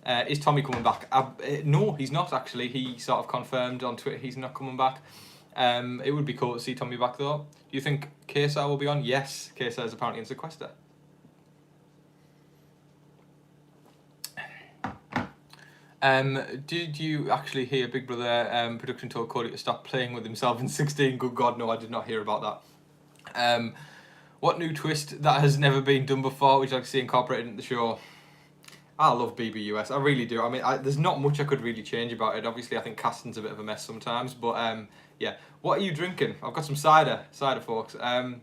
Is Tommy coming back? No, he's not actually. He sort of confirmed on Twitter he's not coming back. It would be cool to see Tommy back though. Do you think KSR will be on? Yes, KSR is apparently in sequester. Did you actually hear Big Brother production told Cody to stop playing with himself in 16? Good God, no, I did not hear about that. What new twist that has never been done before would you like to see incorporated into the show? I love BBUS, I really do. I mean, there's not much I could really change about it. Obviously, I think casting's a bit of a mess sometimes, but yeah. What are you drinking? I've got some cider, folks. I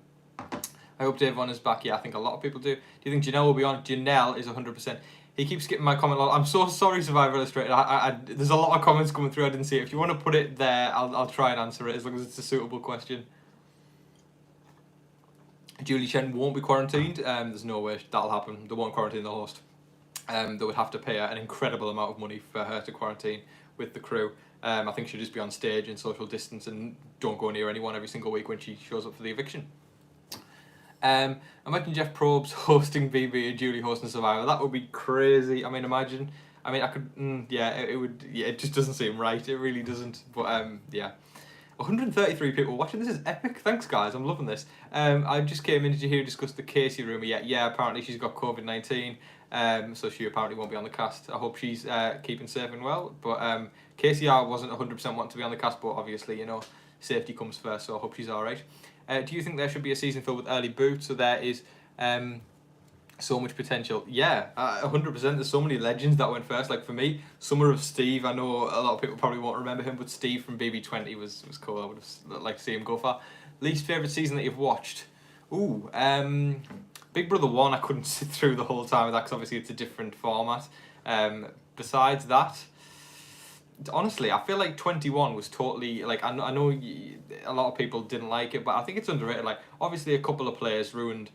hope Davon is back. Yeah, I think a lot of people do. Do you think Janelle will be on? Janelle is 100%. He keeps skipping my comment. I'm so sorry, Survivor Illustrated. There's a lot of comments coming through. I didn't see it. If you want to put it there, I'll try and answer it as long as it's a suitable question. Julie Chen won't be quarantined. There's no way that'll happen. They won't quarantine the host. They would have to pay her an incredible amount of money for her to quarantine with the crew. I think she'll just be on stage in social distance and don't go near anyone every single week when she shows up for the eviction. Imagine Jeff Probst hosting BB and Julie hosting Survivor. That would be crazy. I mean, imagine. I mean, I could. Yeah, it would. Yeah, it just doesn't seem right. It really doesn't. But yeah. 133 people watching. This is epic. Thanks, guys. I'm loving this. I just came in. Did you hear discuss the Casey rumour yet? Yeah, apparently she's got COVID-19. So she apparently won't be on the cast. I hope she's keeping safe and well. But Casey wasn't 100% wanting to be on the cast, but obviously, you know, safety comes first. So I hope she's all right. Do you think there should be a season filled with early boots? So there is so much potential. Yeah, 100%. There's so many legends that went first. Like for me, Summer of Steve. I know a lot of people probably won't remember him, but Steve from BB20 was cool. I would have liked to see him go far. Least favourite season that you've watched? Ooh, Big Brother 1. I couldn't sit through the whole time of that because obviously it's a different format. Besides that, honestly, I feel like 21 was totally, like, I know a lot of people didn't like it, but I think it's underrated. Like, obviously a couple of players ruined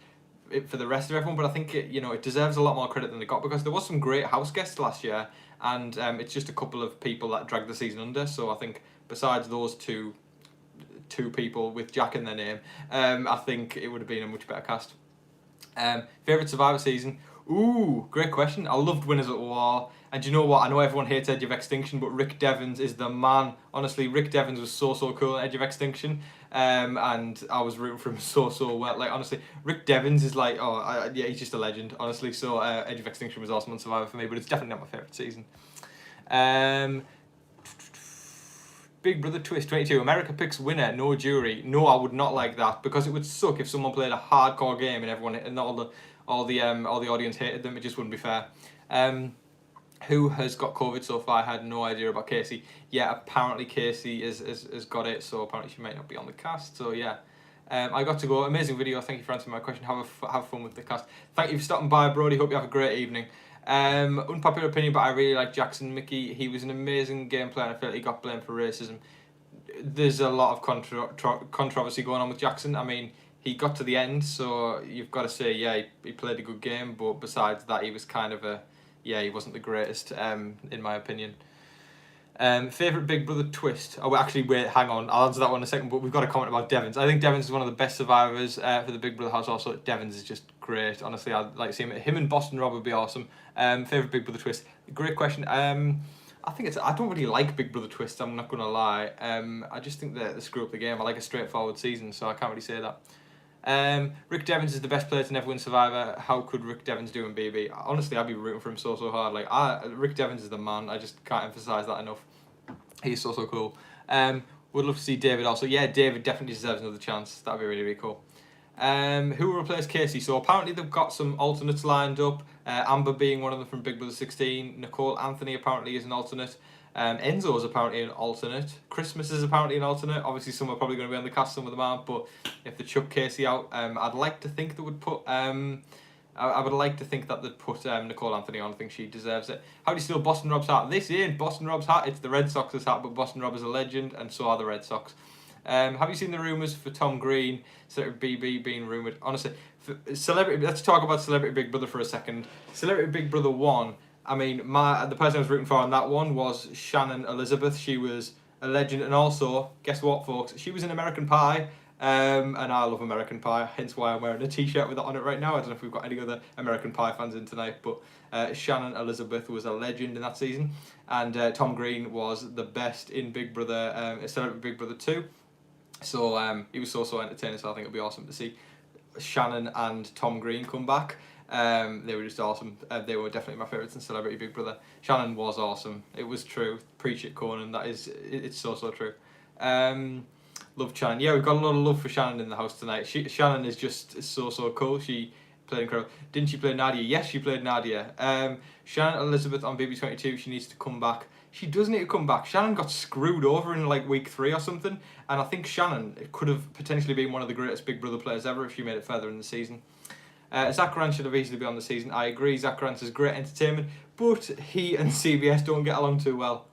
it for the rest of everyone, but I think it deserves a lot more credit than it got because there was some great house guests last year, and it's just a couple of people that dragged the season under. So I think besides those two people with Jack in their name, I think it would have been a much better cast. Favourite Survivor season? Ooh, great question. I loved Winners at War. And you know what? I know everyone hates Edge of Extinction, but Rick Devens is the man. Honestly, Rick Devens was so cool at Edge of Extinction. And I was rooting for him so well. Like, honestly, Rick Devens is like, yeah, he's just a legend, honestly. So Edge of Extinction was awesome on Survivor for me, but it's definitely not my favourite season. Big Brother Twist 22. America picks winner, no jury. No, I would not like that because it would suck if someone played a hardcore game and everyone and all the audience hated them. It just wouldn't be fair. Who has got COVID so far? I had no idea about Casey. Yeah, apparently Casey has got it, so apparently she might not be on the cast. So yeah, I got to go. Amazing video. Thank you for answering my question. Have fun with the cast. Thank you for stopping by, Brody. Hope you have a great evening. Unpopular opinion, but I really like Jackson Mickey. He was an amazing game player and I feel like he got blamed for racism. There's a lot of controversy going on with Jackson. I mean, he got to the end, so you've got to say, yeah, he played a good game, but besides that, he was kind of he wasn't the greatest, in my opinion. Favourite Big Brother twist? Oh, actually, wait, hang on. I'll answer that one in a second, but we've got a comment about Devens. I think Devens is one of the best survivors for the Big Brother house. Also, Devens is just great. Honestly, I'd like to see him. Him and Boston Rob would be awesome. Favourite Big Brother twist? Great question. I think I don't really like Big Brother twists, I'm not going to lie. I just think they screw up the game. I like a straightforward season, so I can't really say that. Rick Devens is the best player to never win Survivor. How could Rick Devens do in BB? Honestly, I'd be rooting for him so hard. Like Rick Devens is the man. I just can't emphasize that enough. He's so cool. Would love to see David also. Yeah, David definitely deserves another chance. That'd be really cool. Who will replace Casey? So apparently they've got some alternates lined up. Amber being one of them from Big Brother 16. Nicole Anthony apparently is an alternate. Enzo is apparently an alternate. Christmas is apparently an alternate. Obviously some are probably going to be on the cast, some of them aren't. But if they chuck Casey out, I'd like to think they would put... I would like to think that they'd put Nicole Anthony on. I think she deserves it. How do you steal Boston Rob's hat? This ain't Boston Rob's hat. It's the Red Sox's hat, but Boston Rob is a legend, and so are the Red Sox. Have you seen the rumours for Tom Green, Celebrity BB being rumoured? Honestly, celebrity. Let's talk about Celebrity Big Brother for a second. Celebrity Big Brother 1, I mean, the person I was rooting for on that one was Shannon Elizabeth. She was a legend, and also, guess what, folks? She was in American Pie. And I love American Pie, hence why I'm wearing a t-shirt with it on it right now. I don't know if we've got any other American Pie fans in tonight, but Shannon Elizabeth was a legend in that season, and Tom Green was the best in Big Brother, Celebrity Big Brother 2. So he was so entertaining, so I think it'll be awesome to see Shannon and Tom Green come back. They were just awesome. They were definitely my favourites in Celebrity Big Brother. Shannon was awesome. It was true. Preach it, Conan. That is, it's so true. Love Shannon. Yeah, we've got a lot of love for Shannon in the house tonight. Shannon is just so cool. She played incredible. Didn't she play Nadia? Yes, she played Nadia. Shannon Elizabeth on BB22, she needs to come back. She does need to come back. Shannon got screwed over in like week 3 or something, and I think Shannon could have potentially been one of the greatest Big Brother players ever if she made it further in the season. Zach Rance should have easily been on the season. I agree, Zach Rance is great entertainment, but he and CBS don't get along too well.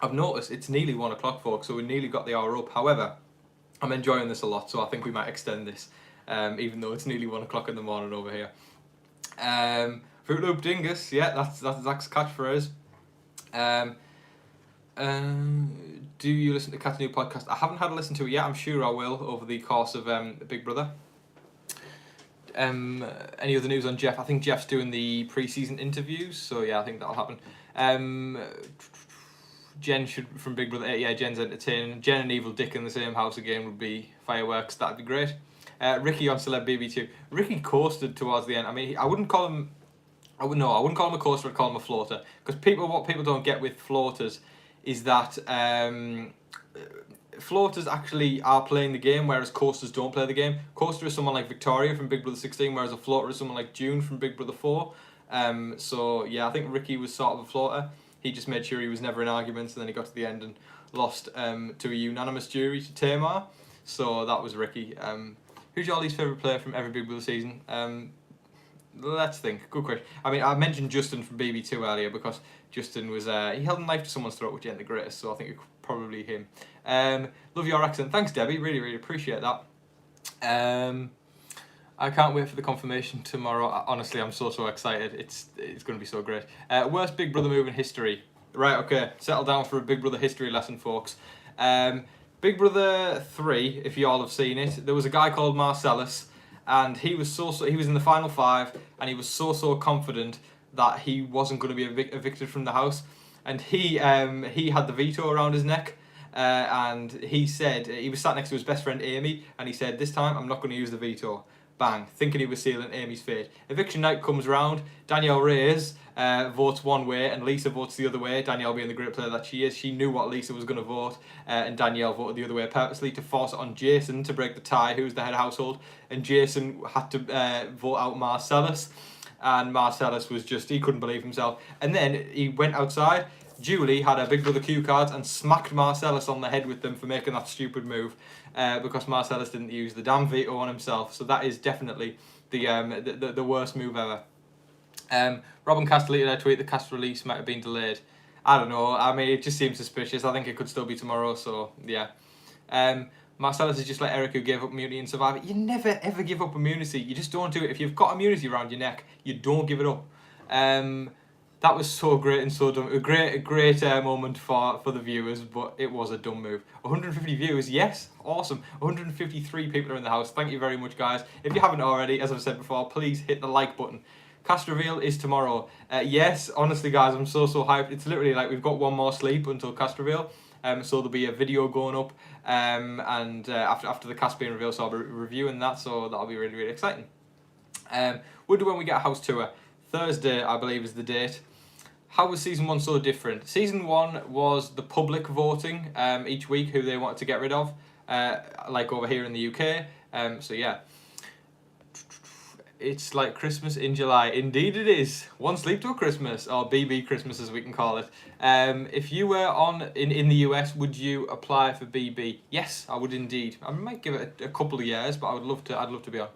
I've noticed it's nearly 1 o'clock, folks, so we nearly got the hour up. However, I'm enjoying this a lot, so I think we might extend this, even though it's nearly 1 o'clock in the morning over here. Fruit Loop Dingus, yeah, that's Zach's catchphrase. Do you listen to Cat's new podcast? I haven't had a listen to it yet. I'm sure I will over the course of Big Brother. Any other news on Jeff? I think Jeff's doing the pre-season interviews, so yeah, I think that'll happen. Jen from Big Brother 8, yeah, Jen's entertaining. Jen and Evil Dick in the same house again would be fireworks. That'd be great. Ricky on Celeb BB2. Ricky coasted towards the end. I mean, I wouldn't call him a coaster. I'd call him a floater, because what people don't get with floaters is that floaters actually are playing the game, whereas coasters don't play the game. Coaster is someone like Victoria from Big Brother 16, whereas a floater is someone like June from Big Brother 4. So yeah, I think Ricky was sort of a floater. He just made sure he was never in arguments, and then he got to the end and lost to a unanimous jury to Tamar. So that was Ricky. Who's your least favourite player from every Big Brother season? Let's think. Good question. I mean, I mentioned Justin from BB2 earlier because Justin was he held a knife to someone's throat, which ain't the greatest, so I think it's probably him. Love your accent. Thanks, Debbie. Really appreciate that. I can't wait for the confirmation tomorrow. Honestly, I'm so excited. It's going to be so great. Worst Big Brother move in history. Right, okay. Settle down for a Big Brother history lesson, folks. Big Brother 3, if you all have seen it, there was a guy called Marcellus, and he was he was in the final 5, and he was so confident that he wasn't going to be evicted from the house, and he had the veto around his neck. And he said, he was sat next to his best friend Amy, and he said, this time I'm not going to use the veto. Bang, thinking he was sealing Amy's fate. Eviction night comes round, Danielle Reyes votes one way and Lisa votes the other way. Danielle being the great player that she is, she knew what Lisa was going to vote, and Danielle voted the other way purposely to force it on Jason to break the tie, who was the head of household, and Jason had to vote out Marcellus, and Marcellus was just, he couldn't believe himself. And then he went outside, Julie had her Big Brother cue cards and smacked Marcellus on the head with them for making that stupid move, because Marcellus didn't use the damn veto on himself. So that is definitely the worst move ever. Robin Cast deleted her tweet, the cast release might have been delayed. I don't know, I mean, it just seems suspicious. I think it could still be tomorrow, so yeah. Marcellus is just like Eric, who gave up immunity in Survivor. You never ever give up immunity. You just don't do it. If you've got immunity around your neck, you don't give it up. That was so great and so dumb. A great moment for the viewers, but it was a dumb move. 150 viewers, yes, awesome. 153 people are in the house. Thank you very much, guys. If you haven't already, as I've said before, please hit the like button. Cast reveal is tomorrow. Yes, honestly, guys, I'm so hyped. It's literally like we've got one more sleep until cast reveal. So there'll be a video going up, and after the cast being revealed, so I'll be reviewing that. So that'll be really, really exciting. We'll do when we get a house tour. Thursday, I believe, is the date. How was season 1 so different? Season 1 was the public voting each week who they wanted to get rid of, like over here in the UK. So yeah, it's like Christmas in July. Indeed it is. One sleep till Christmas, or BB Christmas as we can call it. If you were in the US, would you apply for BB? Yes, I would indeed. I might give it a couple of years, but I'd love to be on.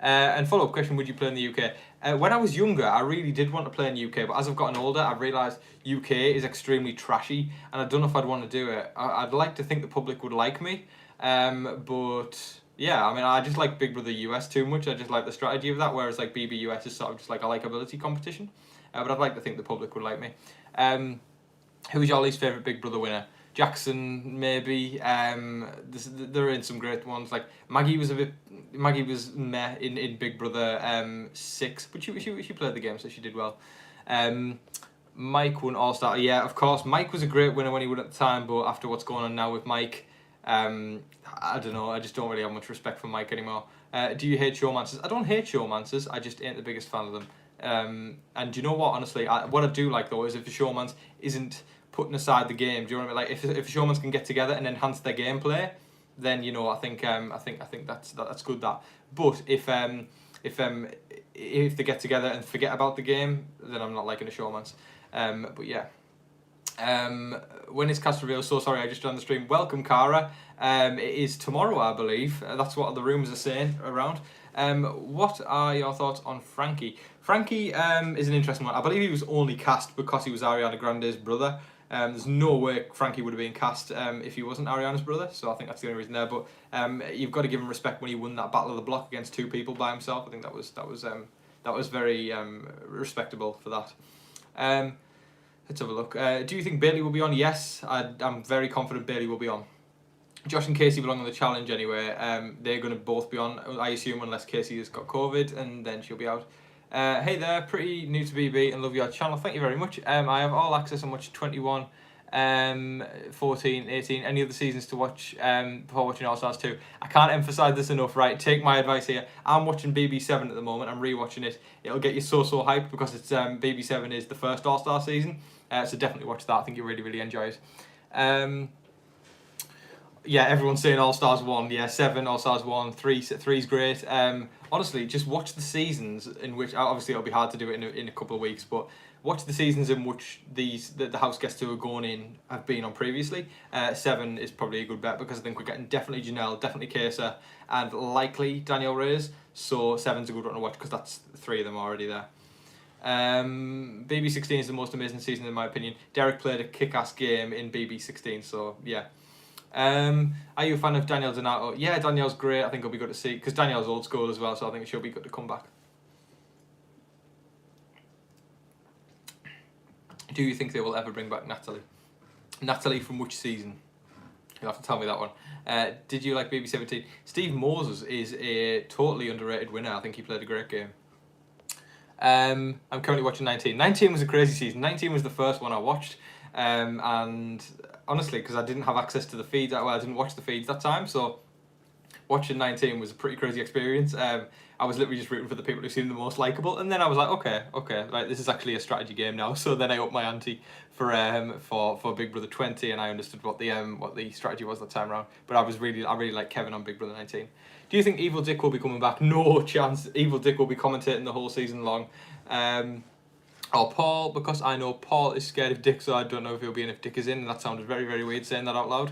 And follow-up question, would you play in the UK? When I was younger, I really did want to play in the UK, but as I've gotten older, I've realised UK is extremely trashy, and I don't know if I'd want to do it. I'd like to think the public would like me, but yeah, I mean, I just like Big Brother US too much. I just like the strategy of that, whereas like BB US is sort of just like a likability competition. But I'd like to think the public would like me. Who's your least favourite Big Brother winner? Jackson, maybe. There are in some great ones. Like Maggie was meh in Big Brother 6, but she played the game, so she did well. Mike won All Star. Yeah, of course. Mike was a great winner when he won at the time, but after what's going on now with Mike, I don't know. I just don't really have much respect for Mike anymore. Do you hate showmancers? I don't hate showmancers. I just ain't the biggest fan of them. And do you know what? Honestly, what I do like though is if the showmans isn't putting aside the game. Do you know what I mean? Like if showmans can get together and enhance their gameplay, then you know I think that's good. That. But if they get together and forget about the game, then I'm not liking the showmans. But yeah. When is cast reveal? So sorry, I just joined the stream. Welcome, Cara. It is tomorrow, I believe. That's what the rumours are saying around. What are your thoughts on Frankie? Frankie is an interesting one. I believe he was only cast because he was Ariana Grande's brother. There's no way Frankie would have been cast if he wasn't Ariana's brother, so I think that's the only reason there. But you've got to give him respect when he won that Battle of the Block against 2 people by himself. I think that was very respectable for that. Let's have a look. Do you think Bailey will be on? Yes, I'm very confident Bailey will be on. Josh and Casey belong on the challenge anyway. They're going to both be on, I assume, unless Casey has got COVID, and then she'll be out. Hey there, pretty new to BB and love your channel. Thank you very much. I have all access on watch 21, 14, 18, any other seasons to watch before watching All Stars 2. I can't emphasise this enough, right? Take my advice here. I'm watching BB7 at the moment. I'm rewatching it. It'll get you so hyped because it's BB7 is the first All Star season. So definitely watch that. I think you'll really enjoy it. Yeah, everyone's saying All Stars 1. Yeah, 7, All Stars 1, 3's great. Honestly, just watch the seasons in which, obviously it'll be hard to do it in a couple of weeks, but watch the seasons in which the house guests who are going in have been on previously. 7 is probably a good bet because I think we're getting definitely Janelle, definitely Kesa, and likely Danielle Reyes. So 7's a good one to watch because that's 3 of them already there. BB16 is the most amazing season in my opinion. Derek played a kick-ass game in BB16, so yeah. Are you a fan of Danielle Donato? Yeah, Danielle's great. I think it'll be good to see because Danielle's old school as well, so I think she'll be good to come back. Do you think they will ever bring back Natalie? Natalie from which season? You'll have to tell me that one. Did you like BB17? Steve Moses is a totally underrated winner. I think he played a great game. I'm currently watching 19. 19 was a crazy season. 19 was the first one I watched. And honestly, because I didn't have access to the feeds, well, I didn't watch the feeds that time, so watching 19 was a pretty crazy experience. I was literally just rooting for the people who seemed the most likeable, and then I was like, okay, like this is actually a strategy game now. So then I upped my ante for Big Brother 20, and I understood what the strategy was that time around. But I really like Kevin on Big Brother 19. Do you think Evil Dick will be coming back? No chance. Evil Dick will be commentating the whole season long. Or Paul, because I know Paul is scared of Dick, so I don't know if he'll be in if Dick is in. That sounded very weird saying that out loud.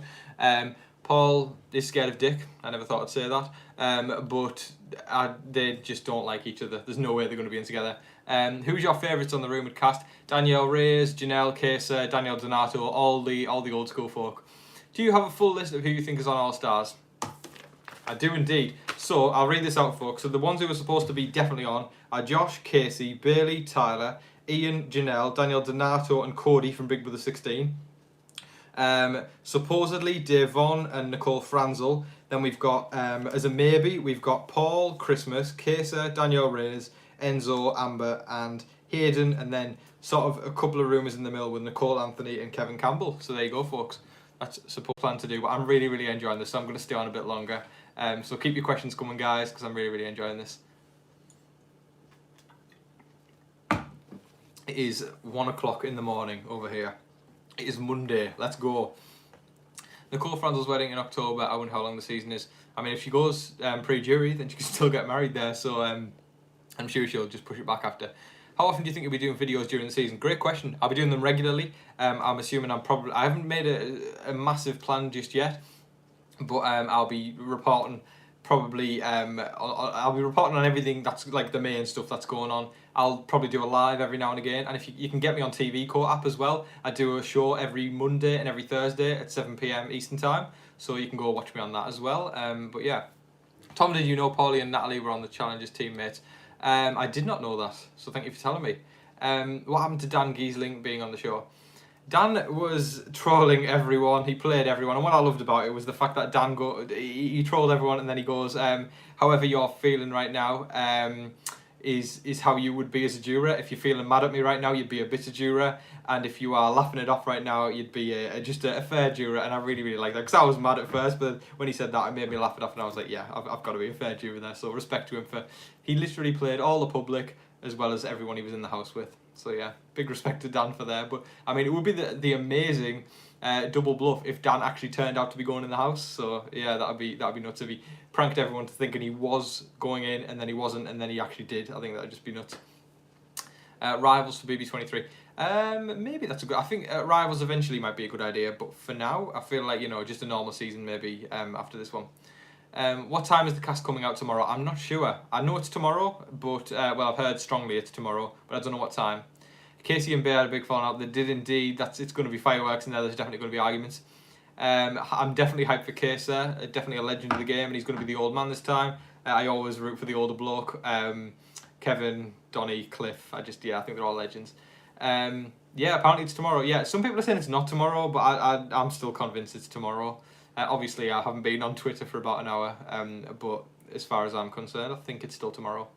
Paul is scared of Dick. I never thought I'd say that. But they just don't like each other. There's no way they're going to be in together. Who's your favourites on the rumoured cast? Danielle Reyes, Janelle, Kesa, Danielle Donato, all the old school folk. Do you have a full list of who you think is on All Stars? I do indeed. So I'll read this out, folks. So the ones who are supposed to be definitely on are Josh, Casey, Bailey, Tyler, Ian, Janelle, Danielle Donato, and Cody from Big Brother 16. Supposedly Devon and Nicole Franzel. Then we've got, as a maybe, we've got Paul, Christmas, Kesa, Danielle Reyes, Enzo, Amber, and Hayden. And then sort of a couple of rumours in the middle with Nicole Anthony and Kevin Campbell. So there you go, folks. That's supposed plan to do, but I'm really, really enjoying this, so I'm going to stay on a bit longer. So keep your questions coming, guys, because I'm really, really enjoying this. It is 1 o'clock in the morning over here. It is Monday. Let's go. Nicole Franzel's wedding in October. I wonder how long the season is. I mean, if she goes pre-jury, then she can still get married there. So I'm sure she'll just push it back after. How often do you think you'll be doing videos during the season? Great question. I'll be doing them regularly. I'm assuming I haven't made a massive plan just yet, but I'll be reporting probably. I'll be reporting on everything that's like the main stuff that's going on. I'll probably do a live every now and again, and if you can get me on TV Core app as well. I do a show every Monday and every Thursday at 7 PM Eastern time, so you can go watch me on that as well. But yeah, Tom, did you know Paulie and Natalie were on the Challengers teammates? I did not know that, so thank you for telling me. What happened to Dan Giesling being on the show? Dan was trolling everyone. He played everyone, and what I loved about it was the fact that Dan he trolled everyone, and then he goes, "However you're feeling right now, is how you would be as a juror. If you're feeling mad at me right now, you'd be a bitter juror, and if you are laughing it off right now, you'd be just a fair juror." And I really, really like that, because I was mad at first, but when he said that, it made me laugh it off, and I was like, yeah, I've got to be a fair juror there. So respect to him for he literally played all the public as well as everyone he was in the house with. So yeah, big respect to Dan for there. But I mean, it would be the amazing double bluff if Dan actually turned out to be going in the house. So yeah, that'd be nuts if he pranked everyone to thinking he was going in and then he wasn't, and then he actually did. I think that'd just be nuts. Rivals for BB23. Maybe that's a good. I think Rivals eventually might be a good idea, but for now, I feel like, you know, just a normal season maybe after this one. What time is the cast coming out tomorrow? I'm not sure. I know it's tomorrow, but well, I've heard strongly it's tomorrow, but I don't know what time. Casey and Bear had a big fallout. They did indeed. It's going to be fireworks, and there's definitely going to be arguments. I'm definitely hyped for Casey. Definitely a legend of the game, and he's going to be the old man this time. I always root for the older bloke. Kevin, Donny, Cliff. I think they're all legends. Yeah, apparently it's tomorrow. Yeah, some people are saying it's not tomorrow, but I'm still convinced it's tomorrow. Obviously, I haven't been on Twitter for about an hour, but as far as I'm concerned, I think it's still tomorrow.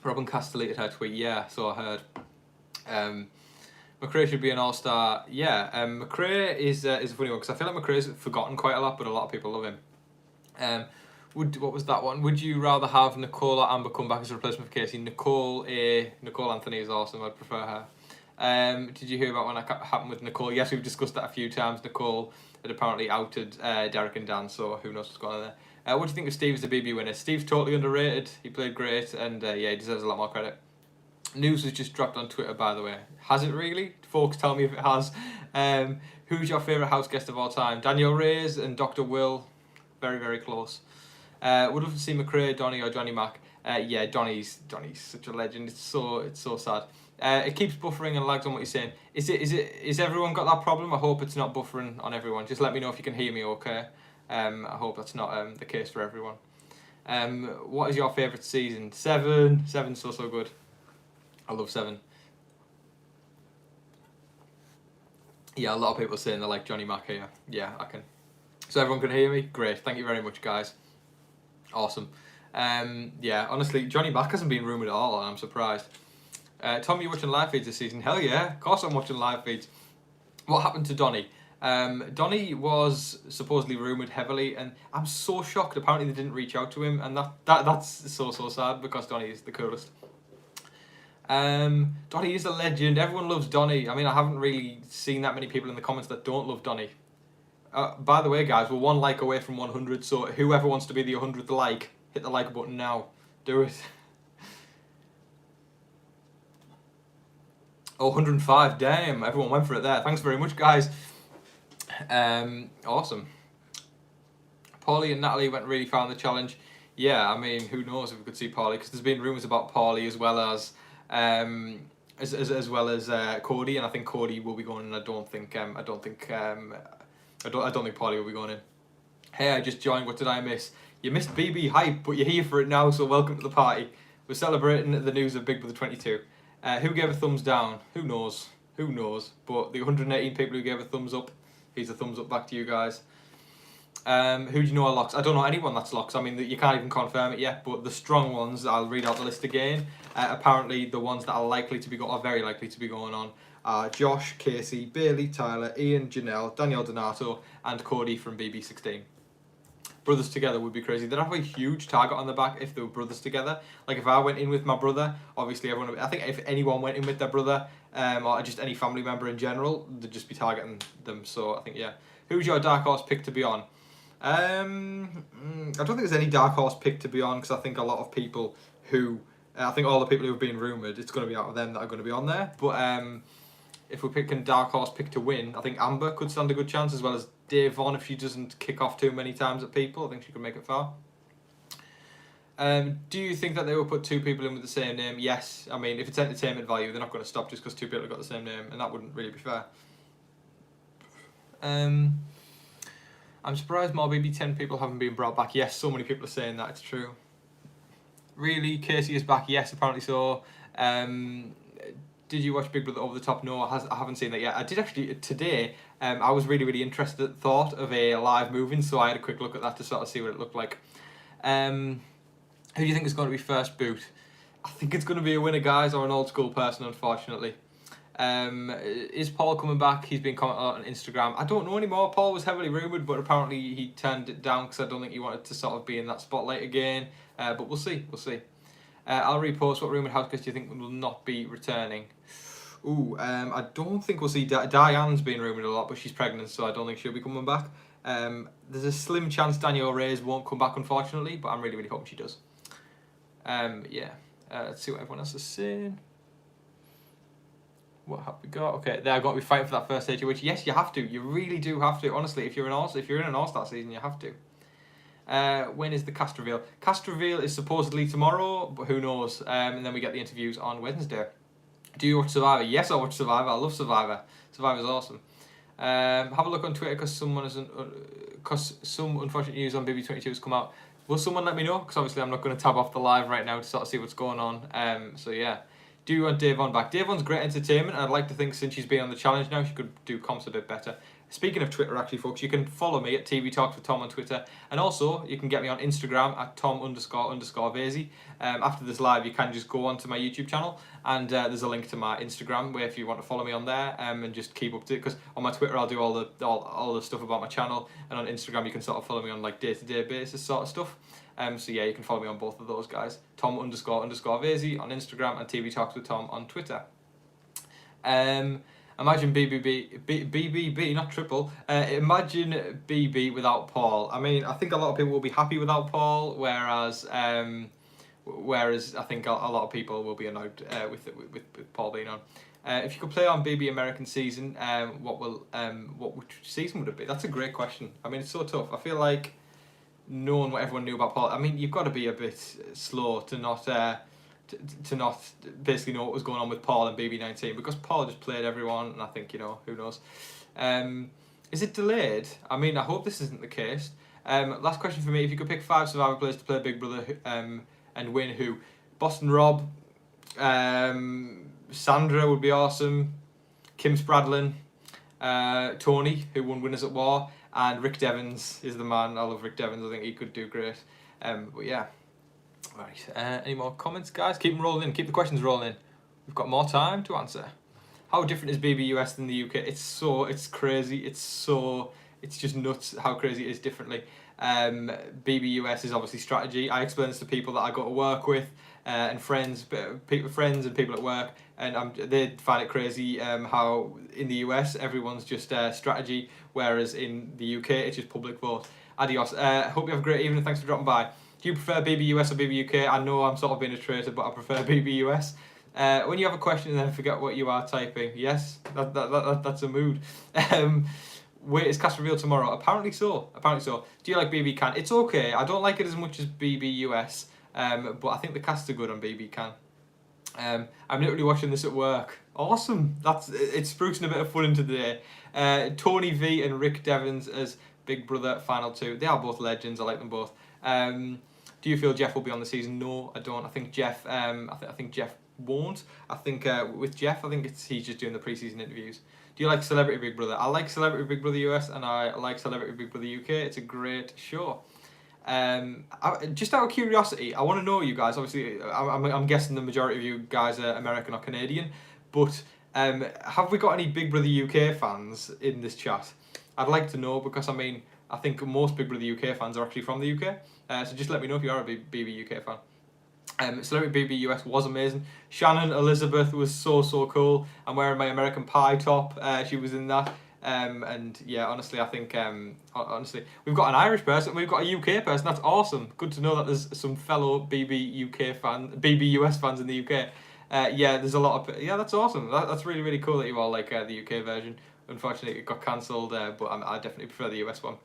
Robin Cass deleted her tweet. Yeah, so I heard. McRae should be an all-star. Yeah, McRae is a funny one, because I feel like McRae's forgotten quite a lot, but a lot of people love him. What was that one? Would you rather have Nicole or Amber come back as a replacement for Casey? Nicole Anthony is awesome. I'd prefer her. Did you hear about what happened with Nicole? Yes, we've discussed that a few times. Nicole had apparently outed Derek and Dan, so who knows what's going on there. What do you think of Steve as the BB winner? Steve's totally underrated. He played great, and yeah, he deserves a lot more credit. News was just dropped on Twitter, by the way. Has it really? Folks, tell me if it has. Who's your favourite house guest of all time? Daniel Reyes and Dr. Will. Very, very close. Would love to see McRae, Donny, or Johnny Mac. Yeah, Donny's such a legend. It's so sad. It keeps buffering and lags on what you're saying. Is everyone got that problem? I hope it's not buffering on everyone. Just let me know if you can hear me okay. I hope that's not the case for everyone. What is your favourite season? 7. 7's so good. I love 7. Yeah, a lot of people are saying they like Johnny Mac here. Yeah, I can. So everyone can hear me? Great. Thank you very much, guys. Awesome. Yeah, honestly, Johnny Mac hasn't been rumoured at all, and I'm surprised. Tom, you watching live feeds this season? Hell yeah, of course I'm watching live feeds. What happened to Donny? Donny was supposedly rumoured heavily, and I'm so shocked. Apparently they didn't reach out to him, and that's so sad, because Donny is the coolest. Donny is a legend. Everyone loves Donny. I mean, I haven't really seen that many people in the comments that don't love Donny. By the way, guys, we're 1 like away from 100, so whoever wants to be the 100th like, hit the like button now. Do it. Oh, 105, damn, everyone went for it there. Thanks very much, guys. Awesome. Paulie and Natalie went really far in the challenge. Yeah, I mean, who knows if we could see Paulie, because there's been rumours about Paulie as well as Cody, and I think Cody will be going in. I don't think Paulie will be going in. Hey, I just joined. What did I miss? You missed BB hype, but you're here for it now, so welcome to the party. We're celebrating the news of Big Brother 22. Who gave a thumbs down? Who knows? Who knows? But the 118 people who gave a thumbs up, here's a thumbs up back to you guys. Who do you know are locks? I don't know anyone that's locks. I mean, you can't even confirm it yet, but the strong ones, I'll read out the list again. Apparently, the ones that are likely to be are very likely to be going on are Josh, Casey, Bailey, Tyler, Ian, Janelle, Danielle Donato, and Cody from BB16. Brothers together would be crazy. They'd have a huge target on the back if they were brothers together. Like if I went in with my brother, obviously everyone. I think if anyone went in with their brother, or just any family member in general, they'd just be targeting them. So I think yeah. Who's your dark horse pick to be on? I don't think there's any dark horse pick to be on because I think a lot of people who, I think all the people who have been rumoured, it's going to be out of them that are going to be on there. But if we're picking dark horse pick to win, I think Amber could stand a good chance, as well as Dave Vaughn if she doesn't kick off too many times at people. I think she could make it far. Do you think that they will put two people in with the same name? Yes. I mean, if it's entertainment value, they're not going to stop just because two people have got the same name, and that wouldn't really be fair. I'm surprised more BB10 people haven't been brought back. Yes, so many people are saying that, it's true. Really? Casey is back? Yes, apparently so. Did you watch Big Brother Over the Top? No, I haven't seen that yet. I did actually today. I was really interested at the thought of a live moving, so I had a quick look at that to sort of see what it looked like. Who do you think is going to be first boot? I think it's going to be a winner, guys, or an old school person, unfortunately. Is Paul coming back? He's been commenting on Instagram. I don't know anymore. Paul was heavily rumoured, but apparently he turned it down because I don't think he wanted to sort of be in that spotlight again. But we'll see. I'll repost. What rumoured house guest do you think will not be returning? Ooh, I don't think we'll see. Diane's been rumoured a lot, but she's pregnant, so I don't think she'll be coming back. There's a slim chance Danielle Reyes won't come back, unfortunately, but I'm really hoping she does. Yeah. Let's see what everyone else is saying. What have we got? Okay, they've got to be fighting for that first stage, which yes, you have to. You really do have to. Honestly, if you're in an All-Star season, you have to. When is the cast reveal? Cast reveal is supposedly tomorrow, but who knows? And then we get the interviews on Wednesday. Do you watch Survivor? Yes, I watch Survivor. I love Survivor. Survivor's awesome. Have a look on Twitter because some unfortunate news on BB22 has come out. Will someone let me know? Because obviously I'm not going to tab off the live right now to sort of see what's going on. So yeah. Do you want Dave Vaughn back? Dave Vaughn's great entertainment, and I'd like to think since she's been on the challenge now, she could do comps a bit better. Speaking of Twitter, actually, folks, you can follow me at TV Talks with Tom on Twitter, and also you can get me on Instagram at Tom__Vasey. After this live, you can just go onto my YouTube channel, and there's a link to my Instagram where if you want to follow me on there, and just keep up to it. Because on my Twitter, I'll do all the stuff about my channel, and on Instagram, you can sort of follow me on like day-to-day basis sort of stuff. So yeah, you can follow me on both of those guys. Tom__Vasey on Instagram and TV Talks with Tom on Twitter. Imagine BBB, not triple. Imagine BB without Paul. I mean, I think a lot of people will be happy without Paul, whereas I think a lot of people will be annoyed with Paul being on. If you could play on BB American season, which season would it be? That's a great question. I mean, it's so tough. I feel like knowing what everyone knew about Paul, I mean, you've got to be a bit slow to not basically know what was going on with Paul and BB19, because Paul just played everyone, and I think, who knows. Is it delayed? I mean, I hope this isn't the case. Last question for me: if you could pick 5 Survivor players to play Big Brother and win, who? Boston Rob, Sandra would be awesome, Kim Spradlin, Tony, who won Winners at War, and Rick Devens is the man. I love Rick Devens. I think he could do great. But yeah. Right. Any more comments, guys? Keep them rolling in. Keep the questions rolling in. We've got more time to answer. How different is BBUS than the UK? It's crazy. It's just nuts how crazy it is differently. BBUS is obviously strategy. I explain this to people that I go to work with, and friends and people at work, and they find it crazy how in the US everyone's just strategy, whereas in the UK it's just public vote. Adios. Hope you have a great evening. Thanks for dropping by. Do you prefer BBUS or BBUK? I know I'm sort of being a traitor, but I prefer BBUS. When you have a question and then forget what you are typing, yes, that's a mood. Wait, is cast reveal tomorrow? Apparently so. Do you like BB Can? It's okay. I don't like it as much as BBUS, but I think the casts are good on BB Can. I'm literally watching this at work. Awesome. It's sprucing a bit of fun into the day. Tony V and Rick Devens as Big Brother Final 2. They are both legends. I like them both. Do you feel Jeff will be on the season? No, I don't. I think Jeff. I think Jeff won't. I think with Jeff, I think he's just doing the pre-season interviews. Do you like Celebrity Big Brother? I like Celebrity Big Brother US, and I like Celebrity Big Brother UK. It's a great show. Just out of curiosity, I want to know, you guys. Obviously, I'm guessing the majority of you guys are American or Canadian, but Have we got any Big Brother UK fans in this chat? I'd like to know, because I mean, I think most Big Brother UK fans are actually from the UK. So just let me know if you are a BB UK fan. Celebrity BB US was amazing. Shannon Elizabeth was so cool. I'm wearing my American Pie top. She was in that. And yeah, honestly, I think honestly, we've got an Irish person, we've got a UK person. That's awesome. Good to know that there's some fellow BB US fans in the UK. Yeah, there's a lot of that's awesome. That's really cool that you all like the UK version. Unfortunately, it got cancelled, but I definitely prefer the US one.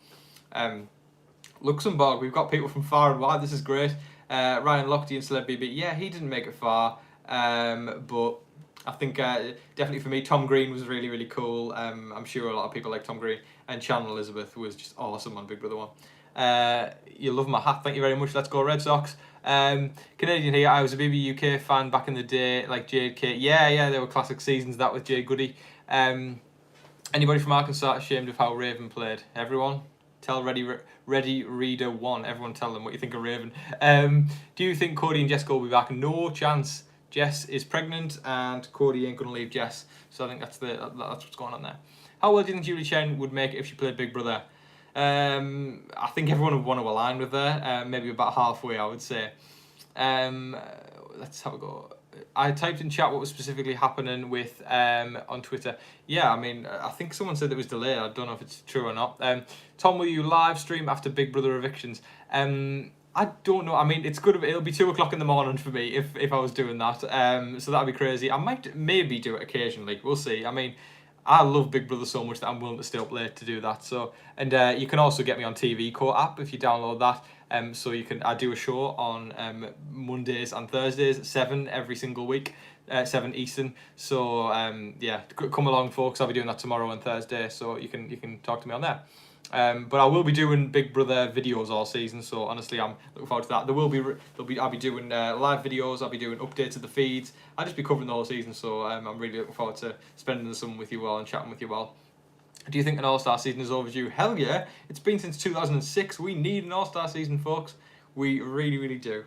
Luxembourg, we've got people from far and wide. This is great. Ryan Lochte and Celeb BB, yeah, he didn't make it far, but I think definitely for me, Tom Green was really cool. I'm sure a lot of people like Tom Green, and Shannon Elizabeth was just awesome on Big Brother 1. You love my hat, thank you very much. Let's go Red Sox. Canadian here, I was a BB UK fan back in the day, like Jade Kate. Yeah, there were classic seasons, that with Jade Goody. Anybody from Arkansas ashamed of how Raven played? Everyone? Tell Ready Reader 1. Everyone tell them what you think of Raven. Do you think Cody and Jessica will be back? No chance. Jess is pregnant and Cody ain't going to leave Jess. So I think that's what's going on there. How well do you think Julie Chen would make it if she played Big Brother? I think everyone would want to align with her. Maybe about halfway, I would say. Let's have a go. I typed in chat what was specifically happening with on Twitter. Yeah, I mean, I think someone said it was delayed. I don't know if it's true or not. Tom, will you live stream after Big Brother Evictions? I don't know. I mean, it'll be 2 o'clock in the morning for me if I was doing that. So that'd be crazy. I might maybe do it occasionally. We'll see. I mean, I love Big Brother so much that I'm willing to stay up late to do that. So, and you can also get me on TV Core app if you download that. So I do a show on Mondays and Thursdays at 7 every single week, 7 Eastern. So yeah, come along, folks. I'll be doing that tomorrow and Thursday. So you can talk to me on there. But I will be doing Big Brother videos all season. So honestly, I'm looking forward to that. I'll be doing live videos. I'll be doing updates of the feeds. I'll just be covering the whole season. So I'm really looking forward to spending the summer with you all and chatting with you all. Do you think an All-Star season is overdue? Hell yeah. It's been since 2006. We need an All-Star season, folks. We really do.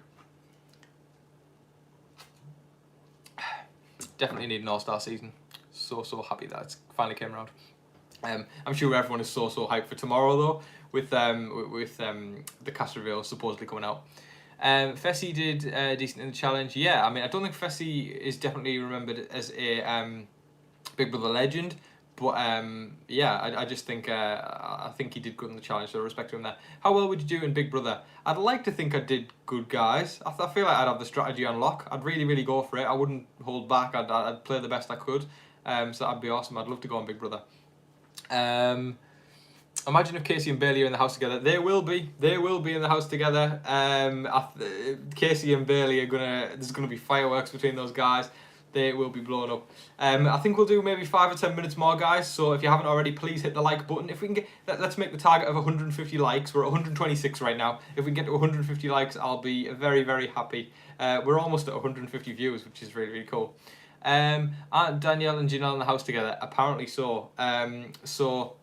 Definitely need an All-Star season. So happy that it's finally came around. I'm sure everyone is so hyped for tomorrow, though, with the cast reveal supposedly coming out. Fessy did decent in the challenge. Yeah, I mean, I don't think Fessy is definitely remembered as a Big Brother legend. But yeah, I just think I think he did good in the challenge, so respect to him there. How well would you do in Big Brother? I'd like to think I did good, guys. I feel like I'd have the strategy on lock. I'd really go for it. I wouldn't hold back. I'd play the best I could. So that'd be awesome. I'd love to go on Big Brother. Imagine if Casey and Bailey are in the house together. They will be in the house together. Casey and Bailey there's gonna be fireworks between those guys. They will be blown up. I think we'll do maybe 5 or 10 minutes more, guys. So if you haven't already, please hit the like button. If we can get, let's make the target of 150 likes. We're at 126 right now. If we can get to 150 likes, I'll be very happy. We're almost at 150 views, which is really cool. Aren't Danielle and Janelle in the house together? Apparently so. So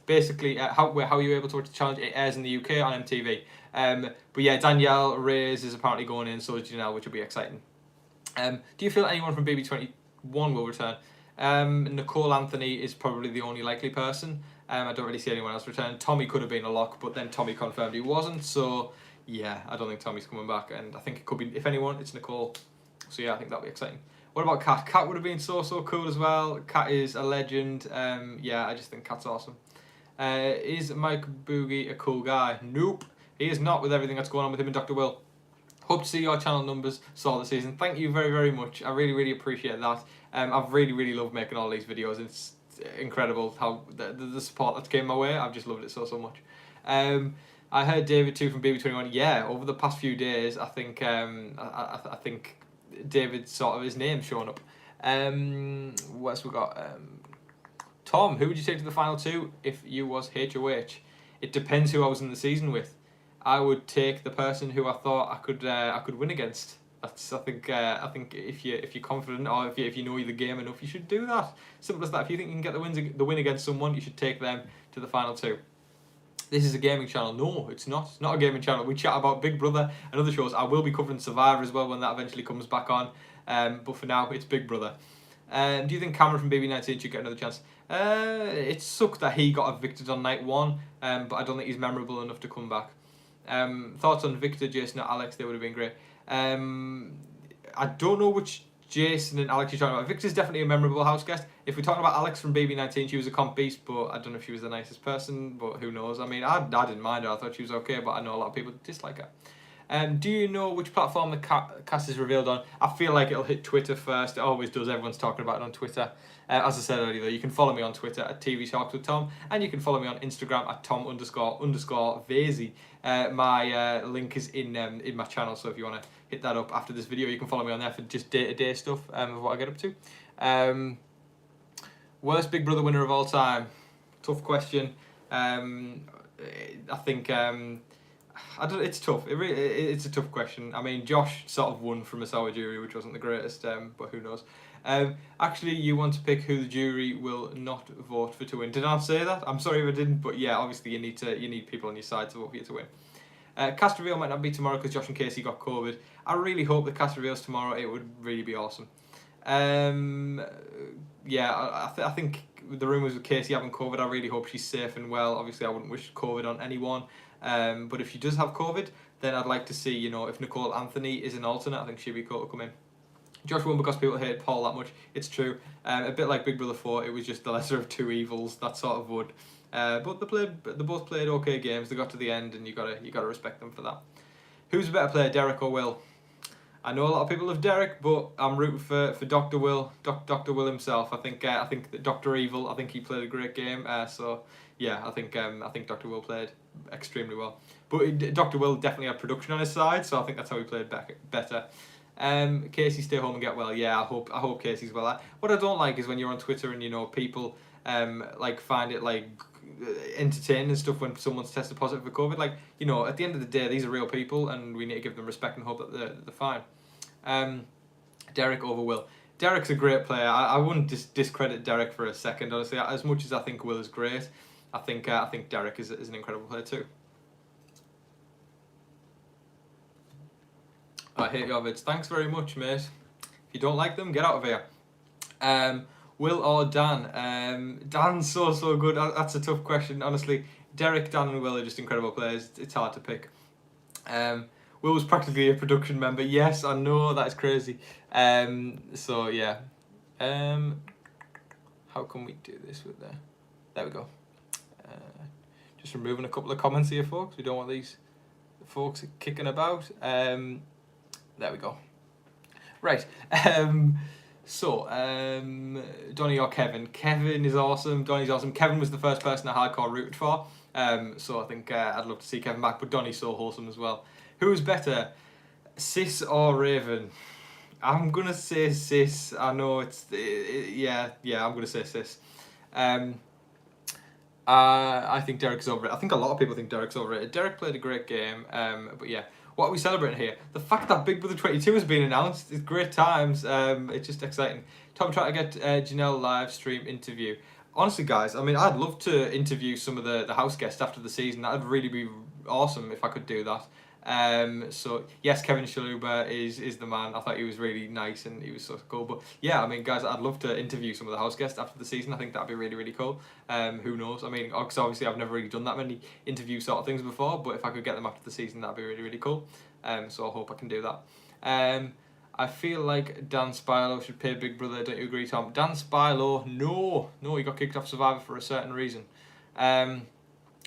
basically, how are you able to watch the challenge? It airs in the UK on MTV. But yeah, Danielle Reyes is apparently going in, so is Janelle, which will be exciting. Do you feel anyone from BB21 will return? Nicole Anthony is probably the only likely person. I don't really see anyone else return. Tommy could have been a lock, but then Tommy confirmed he wasn't. So yeah, I don't think Tommy's coming back. And I think it could be, if anyone, it's Nicole. So yeah, I think that'll be exciting. What about Kat? Kat would have been so cool as well. Kat is a legend. Yeah, I just think Kat's awesome. Is Mike Boogie a cool guy? Nope, he is not, with everything that's going on with him and Dr. Will. Hope to see your channel numbers soar this season. Thank you very much. I really appreciate that. I've really loved making all these videos. It's incredible how the support that came my way. I've just loved it so much. I heard David too from BB21. Yeah, over the past few days, I think I think David sort of his name's shown up. What else we got? Tom, who would you take to the final 2 if you was HOH? It depends who I was in the season with. I would take the person who I thought I could win against. That's I think if you're confident, or if you know the game enough, you should do that. Simple as that. If you think you can get the win against someone, you should take them to the final 2. This is a gaming channel. No, it's not. It's not a gaming channel. We chat about Big Brother and other shows. I will be covering Survivor as well when that eventually comes back on. But for now, it's Big Brother. Do you think Cameron from BB19 should get another chance? It sucked that he got evicted on night 1, but I don't think he's memorable enough to come back. Thoughts on Victor, Jason, or Alex? They would have been great. I don't know which Jason and Alex you're talking about. Victor's definitely a memorable house guest. If we're talking about Alex from BB19, she was a comp beast, but I don't know if she was the nicest person, but who knows. I mean, I didn't mind her. I thought she was okay, but I know a lot of people dislike her. Do you know which platform the cast is revealed on? I feel like it'll hit Twitter first. It always does. Everyone's talking about it on Twitter. As I said earlier, though, you can follow me on Twitter at TV Talks with Tom, and you can follow me on Instagram at Tom__Vasey. My link is in my channel, so if you want to hit that up after this video, you can follow me on there for just day-to-day stuff of what I get up to. Worst Big Brother winner of all time? Tough question. I think it's tough. It's a tough question. I mean, Josh sort of won from a sour jury, which wasn't the greatest, but who knows. Actually, you want to pick who the jury will not vote for to win. Did I not say that? I'm sorry if I didn't, but yeah, obviously you need people on your side to vote for you to win. Cast reveal might not be tomorrow because Josh and Casey got COVID. I really hope the cast reveals tomorrow. It would really be awesome. Yeah, I think with the rumours of Casey having COVID, I really hope she's safe and well. Obviously, I wouldn't wish COVID on anyone. But if she does have COVID, then I'd like to see, you know, if Nicole Anthony is an alternate, I think she'd be cool to come in. Josh won because people hate Paul that much. It's true. A bit like Big Brother 4, it was just the lesser of two evils. That sort of would. But they both played okay games. They got to the end, and you gotta respect them for that. Who's a better player, Derek or Will? I know a lot of people love Derek, but I'm rooting for Dr. Will, Dr. Will himself. I think that Dr. Evil. I think he played a great game. So yeah, I think Dr. Will played extremely well. But Dr. Will definitely had production on his side, so I think that's how he played better. Casey, stay home and get well. Yeah, I hope Casey's well. What I don't like is when you're on Twitter and, you know, people like find it like entertaining and stuff when someone's tested positive for COVID. Like, you know, at the end of the day, these are real people, and we need to give them respect and hope that they're fine. Derek over Will. Derek's a great player. I wouldn't discredit Derek for a second, honestly. As much as I think Will is great, I think Derek is an incredible player too. I hate your vids. Thanks very much, mate. If you don't like them, get out of here. Will or Dan? Dan's so good. That's a tough question, honestly. Derek, Dan and Will are just incredible players. It's hard to pick. Will was practically a production member. Yes, I know, that's crazy. So yeah. How can we do this with there? There we go. Just removing a couple of comments here, folks. We don't want these folks kicking about. There we go. Right. Donnie or Kevin? Kevin is awesome. Donnie's awesome. Kevin was the first person I hardcore rooted for. So I think I'd love to see Kevin back. But Donnie's so wholesome as well. Who's better, Sis or Raven? I'm gonna say Sis. I know yeah. I'm gonna say Sis. I think Derek's overrated. I think a lot of people think Derek's overrated. Derek played a great game. But yeah. What are we celebrating here? The fact that Big Brother 22 has been announced is great times. It's just exciting. Tom trying to get Janelle live stream interview. Honestly, guys, I mean, I'd love to interview some of the house guests after the season. That'd really be awesome if I could do that. So yes, Kevin Shaluba is the man. I thought he was really nice and he was so cool. But yeah, I mean, guys, I'd love to interview some of the house guests after the season. I think that'd be really cool. Who knows? I mean, because obviously I've never really done that many interview sort of things before. But if I could get them after the season, that'd be really cool. So I hope I can do that. I feel like Dan Spilo should pay Big Brother. Don't you agree, Tom? Dan Spilo, no, he got kicked off Survivor for a certain reason.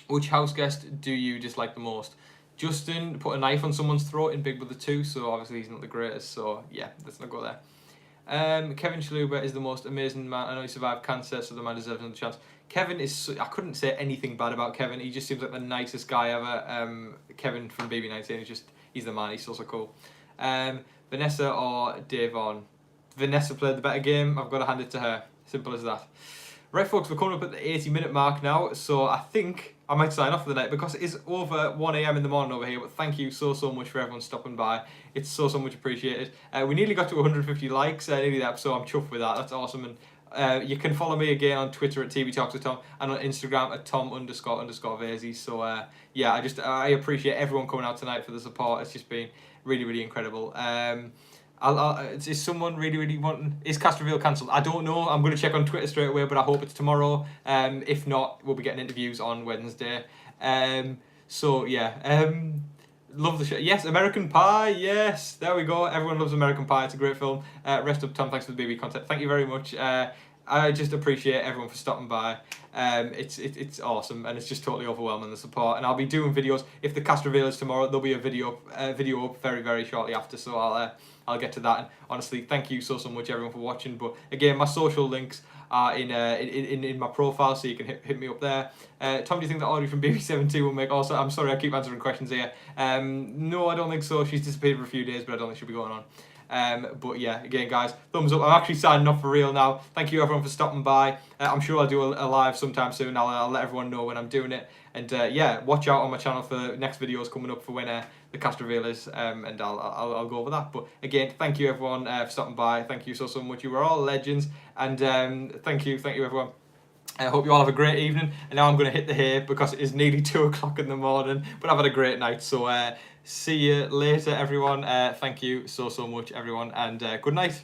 Which house guest do you dislike the most? Justin put a knife on someone's throat in Big Brother 2, so obviously he's not the greatest, so yeah, let's not go there. Kevin Shaluba is the most amazing man. I know he survived cancer, so the man deserves another chance. Kevin is, I couldn't say anything bad about Kevin. He just seems like the nicest guy ever. Kevin from BB19, he's the man, he's so cool. Vanessa or Davon? Vanessa played the better game, I've got to hand it to her. Simple as that. Right, folks, we're coming up at the 80-minute mark now, so I think I might sign off for the night because it is over 1 AM in the morning over here. But thank you so much for everyone stopping by. It's so much appreciated. We nearly got to 150 likes, nearly there, so I'm chuffed with that. That's awesome. And you can follow me again on Twitter at TV Talks with Tom and on Instagram at Tom__Vasey. So yeah, I appreciate everyone coming out tonight for the support. It's just been really incredible. Is someone really wanting? Is cast reveal cancelled? I don't know. I'm going to check on Twitter straight away, but I hope it's tomorrow. If not, we'll be getting interviews on Wednesday. So yeah. Love the show. Yes, American Pie. Yes, there we go. Everyone loves American Pie. It's a great film. Rest up, Tom. Thanks for the BB content. Thank you very much. I just appreciate everyone for stopping by. It's awesome, and it's just totally overwhelming, the support. And I'll be doing videos. If the cast reveal is tomorrow, there'll be a video up very shortly after. So I'll get to that. And honestly, thank you so much everyone for watching. But again, my social links are in my profile, so you can hit me up there. Tom, do you think that Audrey from BB22 will make also? I'm sorry, I keep answering questions here. No, I don't think so. She's disappeared for a few days, but I don't think she'll be going on. But yeah, again, guys, thumbs up. I'm actually signing off for real now. Thank you everyone for stopping by. I'm sure I'll do a live sometime soon. I'll let everyone know when I'm doing it. And yeah, watch out on my channel for next videos coming up for when the cast reveal is. And I'll go over that. But again, thank you everyone for stopping by. Thank you so much. You were all legends. And thank you everyone. I hope you all have a great evening. And now I'm going to hit the hay because it is nearly 2 o'clock in the morning. But I've had a great night. So see you later, everyone. Thank you so much, everyone. And good night.